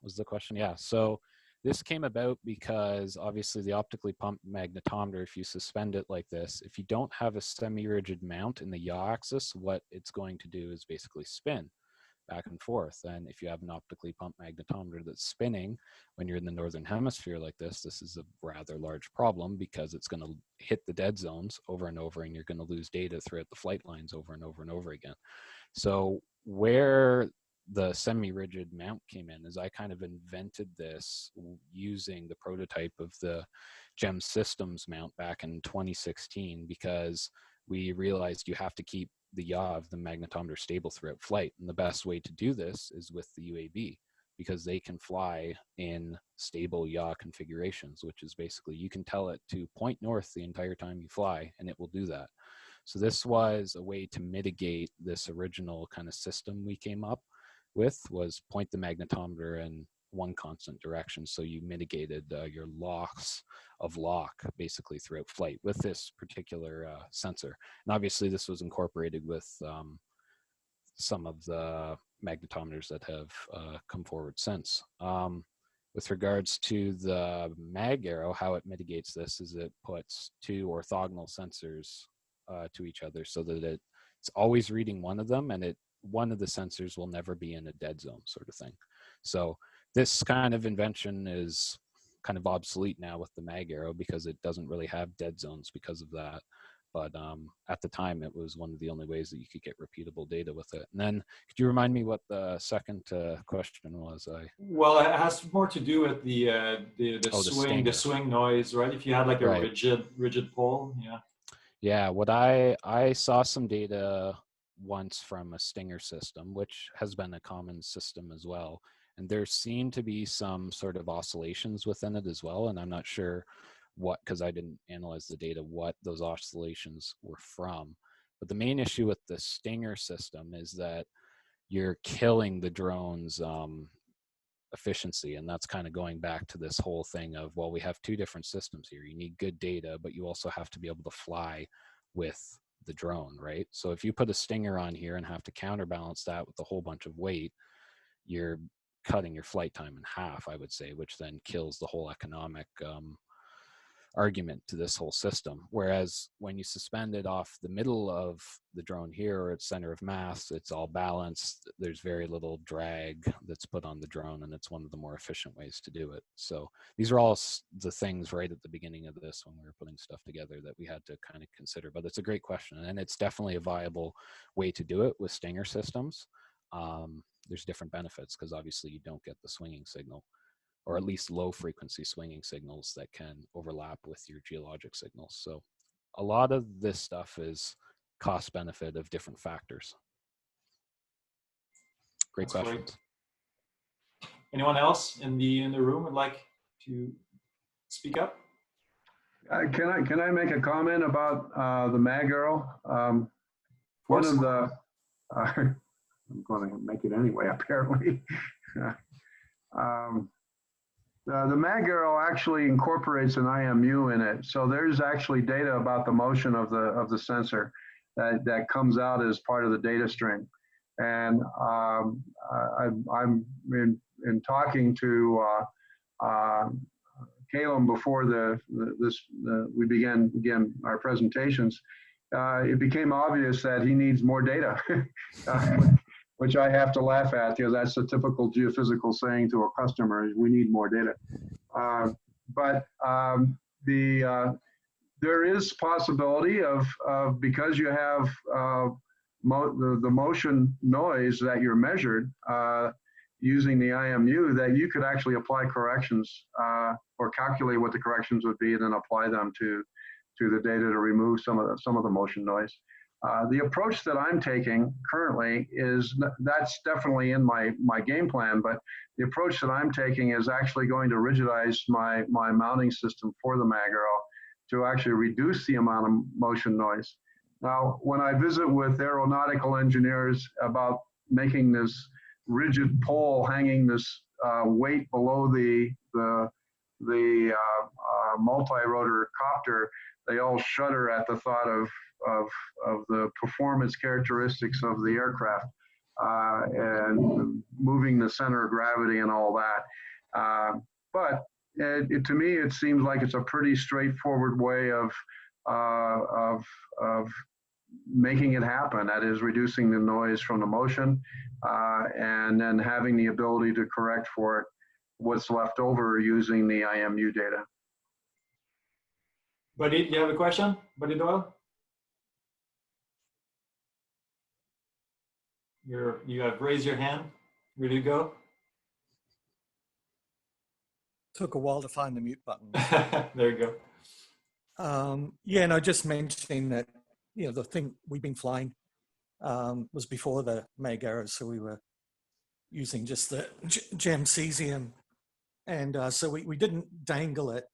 S8: was the question. Yeah, so this came about because obviously the optically pumped magnetometer, if you suspend it like this, if you don't have a semi-rigid mount in the yaw axis, what it's going to do is basically spin. back and forth. And if you have an optically pumped magnetometer that's spinning when you're in the northern hemisphere like this is a rather large problem, because it's going to hit the dead zones over and over, and you're going to lose data throughout the flight lines over and over and over again. So where the semi-rigid mount came in is I kind of invented this using the prototype of the GEM Systems mount back in 2016, because we realized you have to keep the yaw of the magnetometer stable throughout flight. And the best way to do this is with the UAV, because they can fly in stable yaw configurations, which is basically you can tell it to point north the entire time you fly, and it will do that. So this was a way to mitigate this original kind of system we came up with, was point the magnetometer in one constant direction. So you mitigated your loss of lock basically throughout flight with this particular sensor. And obviously this was incorporated with some of the magnetometers that have come forward since. With regards to the mag arrow, how it mitigates this is it puts two orthogonal sensors to each other, so that it's always reading one of them, and one of the sensors will never be in a dead zone, sort of thing. So this kind of invention is kind of obsolete now with the mag arrow, because it doesn't really have dead zones because of that. But at the time, it was one of the only ways that you could get repeatable data with it. And then, could you remind me what the second question was?
S1: Well, it has more to do with the swing noise, right? If you had like a rigid pole, yeah.
S8: Yeah, what I saw some data once from a Stinger system, which has been a common system as well, and there seemed to be some sort of oscillations within it as well. And I'm not sure what, because I didn't analyze the data, what those oscillations were from. But the main issue with the Stinger system is that you're killing the drone's efficiency. And that's kind of going back to this whole thing of, well, we have two different systems here. You need good data, but you also have to be able to fly with the drone, right? So if you put a Stinger on here and have to counterbalance that with a whole bunch of weight, you're cutting your flight time in half, I would say, which then kills the whole economic argument to this whole system. Whereas when you suspend it off the middle of the drone here, or its center of mass, it's all balanced. There's very little drag that's put on the drone, and it's one of the more efficient ways to do it. So these are all the things right at the beginning of this, when we were putting stuff together, that we had to kind of consider. But it's a great question, and it's definitely a viable way to do it with Stinger systems. There's different benefits, because obviously you don't get the swinging signal, or at least low frequency swinging signals that can overlap with your geologic signals. So a lot of this stuff is cost benefit of different factors. Great question.
S1: Great. Anyone else in the room would like to speak up?
S7: Can I make a comment about the mag arrow? One of the I'm going to make it anyway, apparently. The mag arrow actually incorporates an IMU in it, so there's actually data about the motion of the sensor that comes out as part of the data stream. And I'm in talking to Callum before we began our presentations. It became obvious that he needs more data, which I have to laugh at, because that's the typical geophysical saying to a customer: is we need more data. There is possibility of because you have the motion noise that you're measured using the IMU, that you could actually apply corrections or calculate what the corrections would be, and then apply them to the data to remove some of the motion noise. The approach that I'm taking currently is, that's definitely in my game plan, but the approach that I'm taking is actually going to rigidize my mounting system for the mag arrow to actually reduce the amount of motion noise. Now, when I visit with aeronautical engineers about making this rigid pole hanging this weight below the multi-rotor copter, they all shudder at the thought of the performance characteristics of the aircraft and moving the center of gravity and all that. But to me, it seems like it's a pretty straightforward way of making it happen. That is reducing the noise from the motion, and then having the ability to correct for it what's left over using the IMU data.
S1: Buddy, do you have a question? Buddy Doyle? You have raised your hand. Ready to go?
S9: Took a while to find the mute button.
S1: There you go.
S9: Yeah, no, just mentioning that, you know, the thing we've been flying was before the MAG arrows, so we were using just the gem cesium, and so we didn't dangle it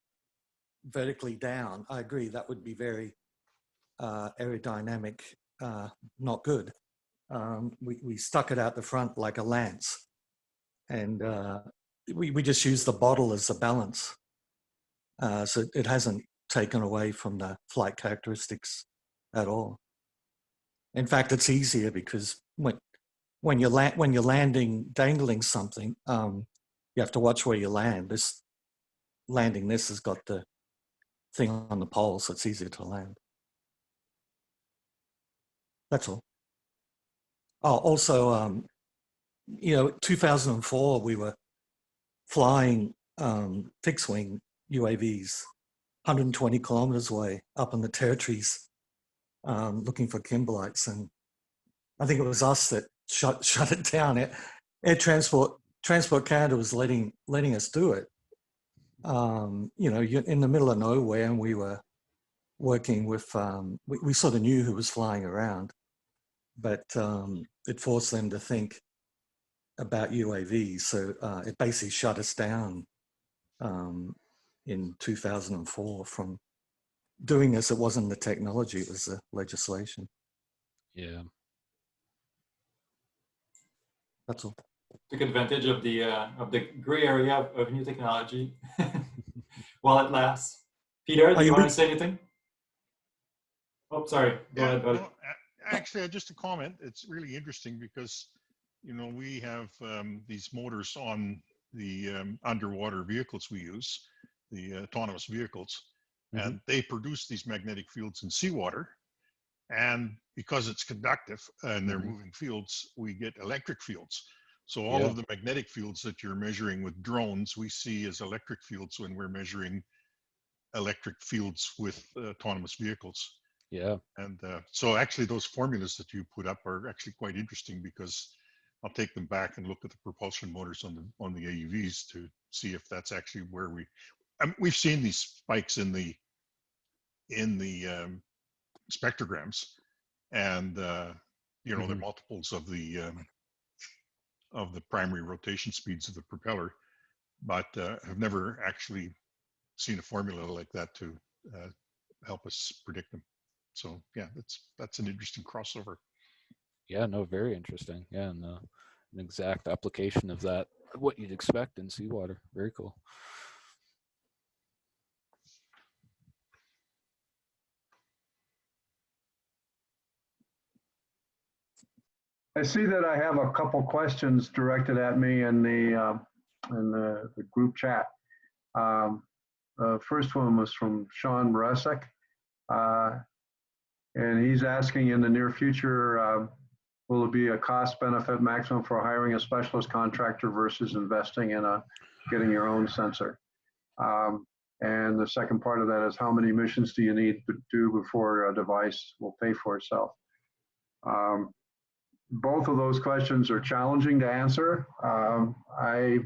S9: vertically down. I agree, that would be very aerodynamic, not good. We stuck it out the front like a lance, and we just used the bottle as the balance. So it hasn't taken away from the flight characteristics at all. In fact, it's easier because when you're landing, dangling something, you have to watch where you land. This has got the thing on the pole, so it's easier to land. That's all. Oh, also, you know, 2004, we were flying fixed wing UAVs 120 kilometers away up in the territories, looking for kimberlites, and I think it was us that shut it down. Air Transport Canada was letting us do it. You know, you're in the middle of nowhere, and we were working with. We sort of knew who was flying around, but it forced them to think about UAVs. So it basically shut us down in 2004 from doing this. It wasn't the technology, it was the legislation.
S8: Yeah.
S9: That's all.
S1: Took advantage of the gray area of new technology while it lasts. Peter, do you want to say anything? Oh, sorry. Go ahead, buddy.
S2: No, actually, just a comment. It's really interesting because, you know, we have these motors on the underwater vehicles we use, the autonomous vehicles, and they produce these magnetic fields in seawater. And because it's conductive and they're moving fields, we get electric fields. So all of the magnetic fields that you're measuring with drones, we see as electric fields when we're measuring electric fields with autonomous vehicles.
S8: Yeah.
S2: And so actually those formulas that you put up are actually quite interesting, because I'll take them back and look at the propulsion motors on the AUVs to see if that's actually where we've seen these spikes in the spectrograms, and you know, they're multiples of the primary rotation speeds of the propeller, but have never actually seen a formula like that to help us predict them. So yeah, that's an interesting crossover.
S8: Yeah, no, very interesting. Yeah, and an exact application of that, what you'd expect in seawater. Very cool.
S7: I see that I have a couple questions directed at me in the group chat. First one was from Sean Marasek, and he's asking, in the near future, will it be a cost benefit maximum for hiring a specialist contractor versus investing in getting your own sensor? And the second part of that is, how many missions do you need to do before a device will pay for itself? Both of those questions are challenging to answer. I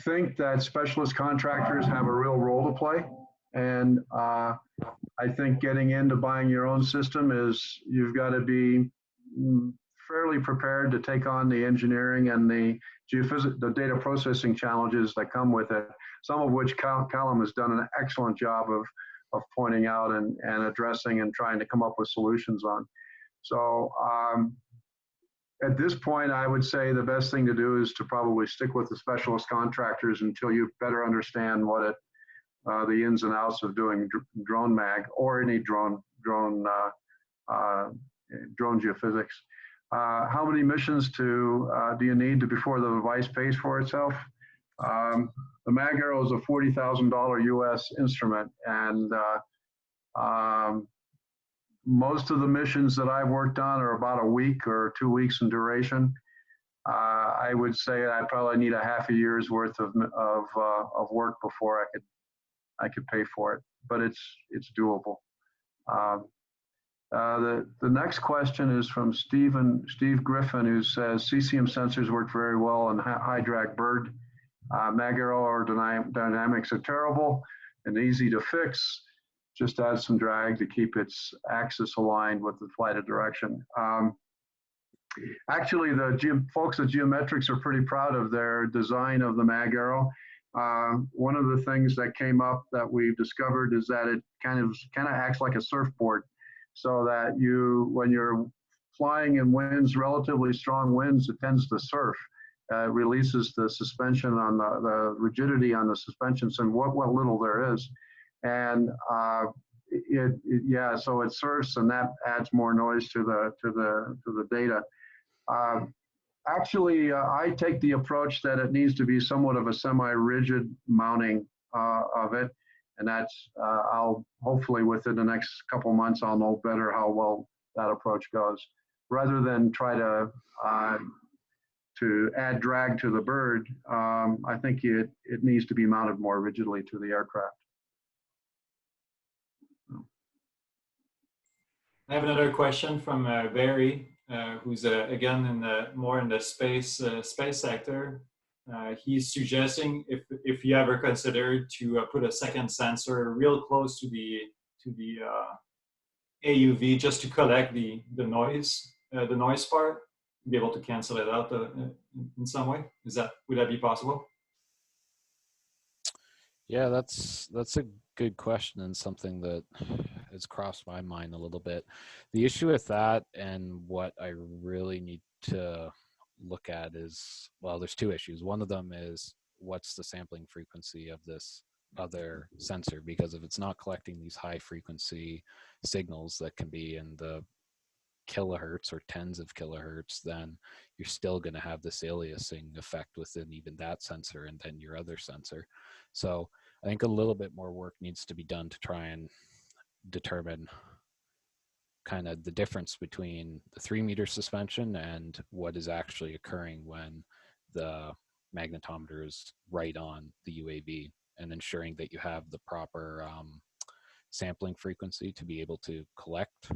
S7: think that specialist contractors have a real role to play. And I think getting into buying your own system is, you've got to be fairly prepared to take on the engineering and the data processing challenges that come with it, some of which Callum has done an excellent job of pointing out and addressing and trying to come up with solutions on. So at this point, I would say the best thing to do is to probably stick with the specialist contractors until you better understand what the ins and outs of doing drone mag or any drone geophysics. How many missions do you need before the device pays for itself? The mag arrow is a $40,000 US instrument, and Most of the missions that I've worked on are about a week or 2 weeks in duration. I would say I probably need a half a year's worth of work before I could pay for it, but it's doable. The next question is from Steve Griffin, who says CCM sensors work very well on high drag bird. Mag aerodynamics are terrible and easy to fix. Just add some drag to keep its axis aligned with the flight of direction. Actually, the folks at Geometrics are pretty proud of their design of the mag aero. One of the things that came up that we've discovered is that it kind of acts like a surfboard, so that when you're flying in winds, relatively strong winds, it tends to surf. It releases the suspension on the rigidity on the suspensions and what little there is. And so it surfs, and that adds more noise to the data. Actually, I take the approach that it needs to be somewhat of a semi-rigid mounting of it, and that's I'll hopefully within the next couple months I'll know better how well that approach goes, rather than try to add drag to the bird. I think it needs to be mounted more rigidly to the aircraft.
S1: I have another question from Barry, who's again more in the space sector. He's suggesting if you ever consider to put a second sensor real close to the AUV just to collect the noise part, be able to cancel it out in some way. Would that be possible?
S8: Yeah, that's a good question, and something that has crossed my mind a little bit. The issue with that, and what I really need to look at is, well, there's two issues. One of them is, what's the sampling frequency of this other sensor? Because if it's not collecting these high frequency signals that can be in the kilohertz or tens of kilohertz, then you're still going to have this aliasing effect within even that sensor and then your other sensor. So I think a little bit more work needs to be done to try and determine kind of the difference between the 3-meter suspension and what is actually occurring when the magnetometer is right on the UAV, and ensuring that you have the proper sampling frequency to be able to collect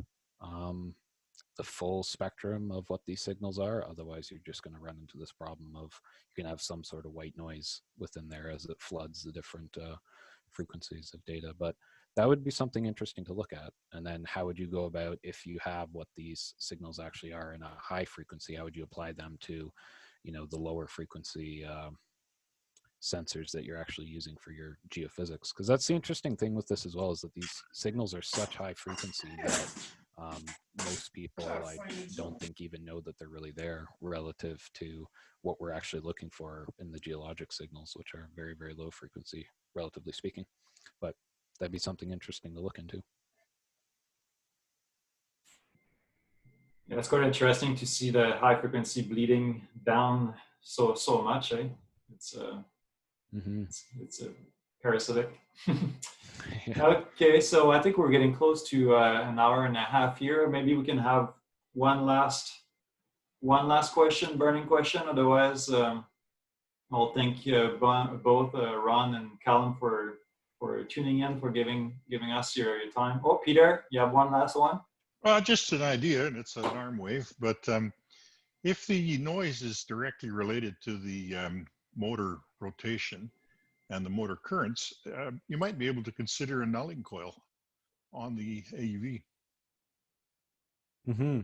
S8: the full spectrum of what these signals are. Otherwise, you're just going to run into this problem of you can have some sort of white noise within there as it floods the different frequencies of data. But that would be something interesting to look at. And then how would you go about, if you have what these signals actually are in a high frequency, how would you apply them to, the lower frequency sensors that you're actually using for your geophysics? Because that's the interesting thing with this as well, is that these signals are such high frequency that most people, I don't think, even know that they're really there relative to what we're actually looking for in the geologic signals, which are very, very low frequency, relatively speaking. But that'd be something interesting to look into.
S1: Yeah, it's quite interesting to see the high frequency bleeding down so much. It's a parasitic. Yeah. Okay, so I think we're getting close to an hour and a half here. Maybe we can have one last question, burning question. Otherwise, I'll thank both Ron and Callum for tuning in, for giving us your time. Oh, Peter, you have one last one?
S2: Well, just an idea, and it's an arm wave, but if the noise is directly related to the motor rotation and the motor currents, you might be able to consider a nulling coil on the AUV.
S8: Mm-hmm.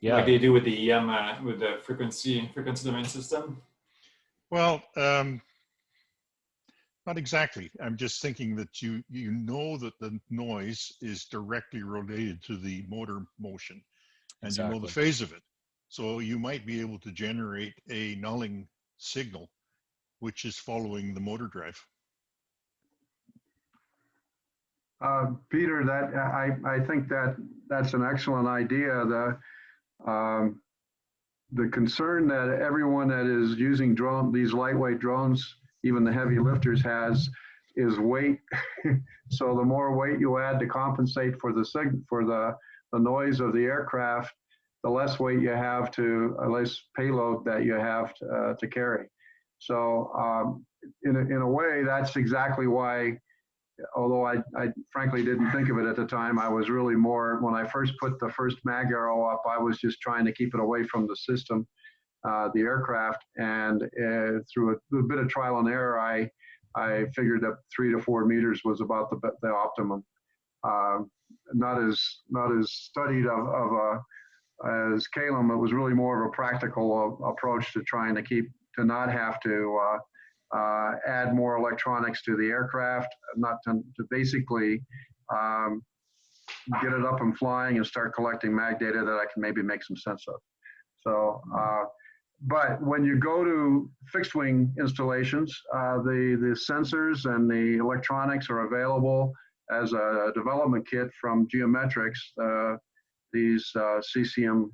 S8: Yeah,
S1: like they do with the EM, with the frequency domain system.
S2: Well, not exactly. I'm just thinking that you know that the noise is directly related to the motor motion, and you know the phase of it. So you might be able to generate a nulling signal, which is following the motor drive.
S7: Peter, I think that's an excellent idea. The concern that everyone that is using these lightweight drones, even the heavy lifters, has is weight. So the more weight you add to compensate for the noise of the aircraft, the less weight you have less payload that you have to carry. So in a way, that's exactly why, although I frankly didn't think of it at the time, I was really more, when I first put the first mag arrow up, I was just trying to keep it away from the system, the aircraft, and through a bit of trial and error, I figured that 3 to 4 meters was about the optimum. Not as studied as Callum. It was really more of a practical approach to trying to not have to add more electronics to the aircraft, not to basically get it up and flying and start collecting mag data that I can maybe make some sense of. So, but when you go to fixed wing installations, the sensors and the electronics are available as a development kit from Geometrics, these CCM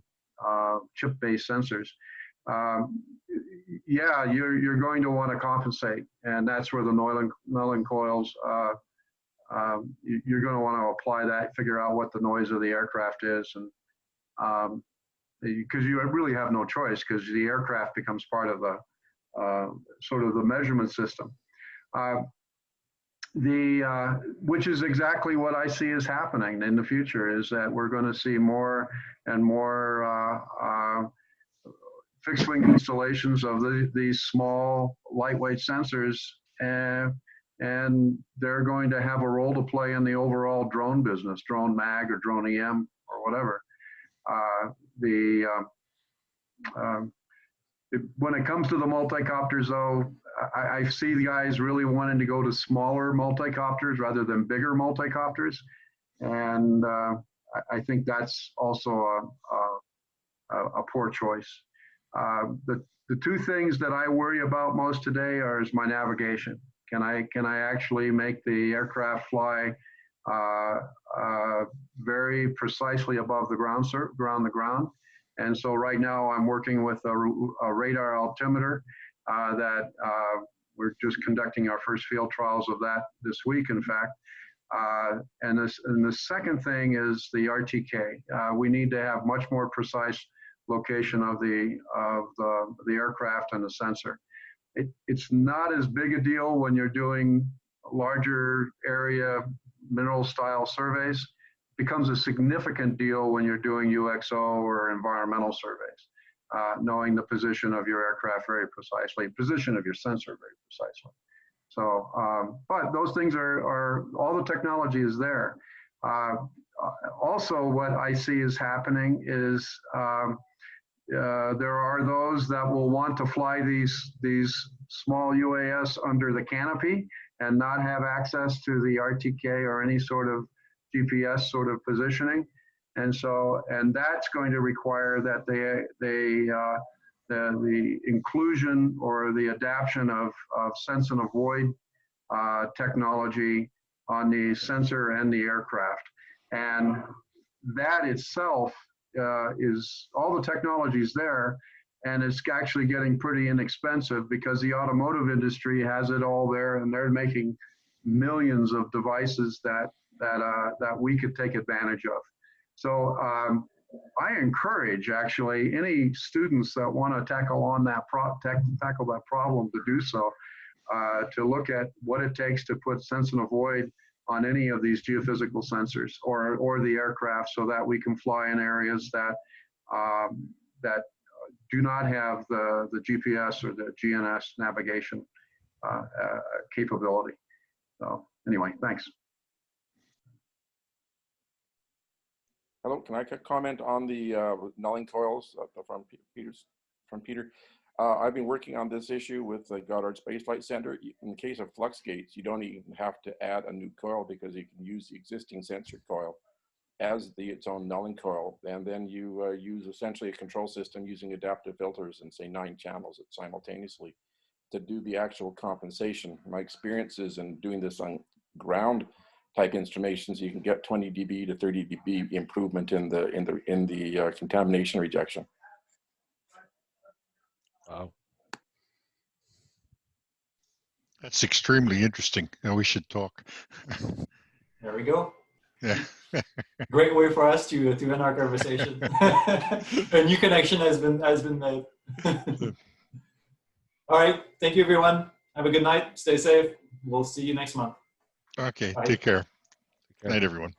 S7: chip-based sensors. Yeah, you're going to want to compensate, and that's where the Nulling coils, you're going to want to apply that, figure out what the noise of the aircraft is, and because you really have no choice, because the aircraft becomes part of the sort of the measurement system. Which is exactly what I see is happening in the future, is that we're going to see more and more fixed wing installations of these small lightweight sensors, and they're going to have a role to play in the overall drone business, drone mag or drone EM or whatever. When it comes to the multicopters, though, I see the guys really wanting to go to smaller multicopters rather than bigger multicopters, and I think that's also a poor choice. The two things that I worry about most today is my navigation. Can I actually make the aircraft fly very precisely above the ground? And so right now I'm working with a radar altimeter that we're just conducting our first field trials of that this week, in fact. And the second thing is the RTK. We need to have much more precise location of the aircraft and the sensor. It's not as big a deal when you're doing larger area mineral style surveys. It becomes a significant deal when you're doing UXO or environmental surveys, knowing the position of your aircraft very precisely, position of your sensor very precisely. So, but those things are all the technology is there. Also, what I see is happening is there are those that will want to fly these small UAS under the canopy and not have access to the RTK or any sort of GPS sort of positioning, and that's going to require that the inclusion or the adaption of sense and avoid technology on the sensor and the aircraft, and that itself is all the technologies there, and it's actually getting pretty inexpensive because the automotive industry has it all there, and they're making millions of devices that we could take advantage of. So I encourage actually any students that want to tackle that problem to do so, to look at what it takes to put sense and avoid on any of these geophysical sensors or the aircraft, so that we can fly in areas that do not have the GPS or the GNS navigation capability. So anyway, thanks.
S10: Hello, can I comment on the nulling coils from Peter? I've been working on this issue with the Goddard Space Flight Center. In the case of flux gates, you don't even have to add a new coil because you can use the existing sensor coil as its own nulling coil, and then you use essentially a control system using adaptive filters and say 9 channels simultaneously to do the actual compensation. My experience is in doing this on ground type instrumentations, you can get 20 dB to 30 dB improvement in the contamination rejection.
S8: Wow.
S11: That's extremely interesting. Now we should talk.
S1: There we go.
S11: Yeah.
S1: Great way for us to end our conversation. A new connection has been made. All right. Thank you, everyone. Have a good night. Stay safe. We'll see you next month.
S11: Okay.
S1: Bye.
S11: Take care.
S8: Take care.
S11: Night, everyone.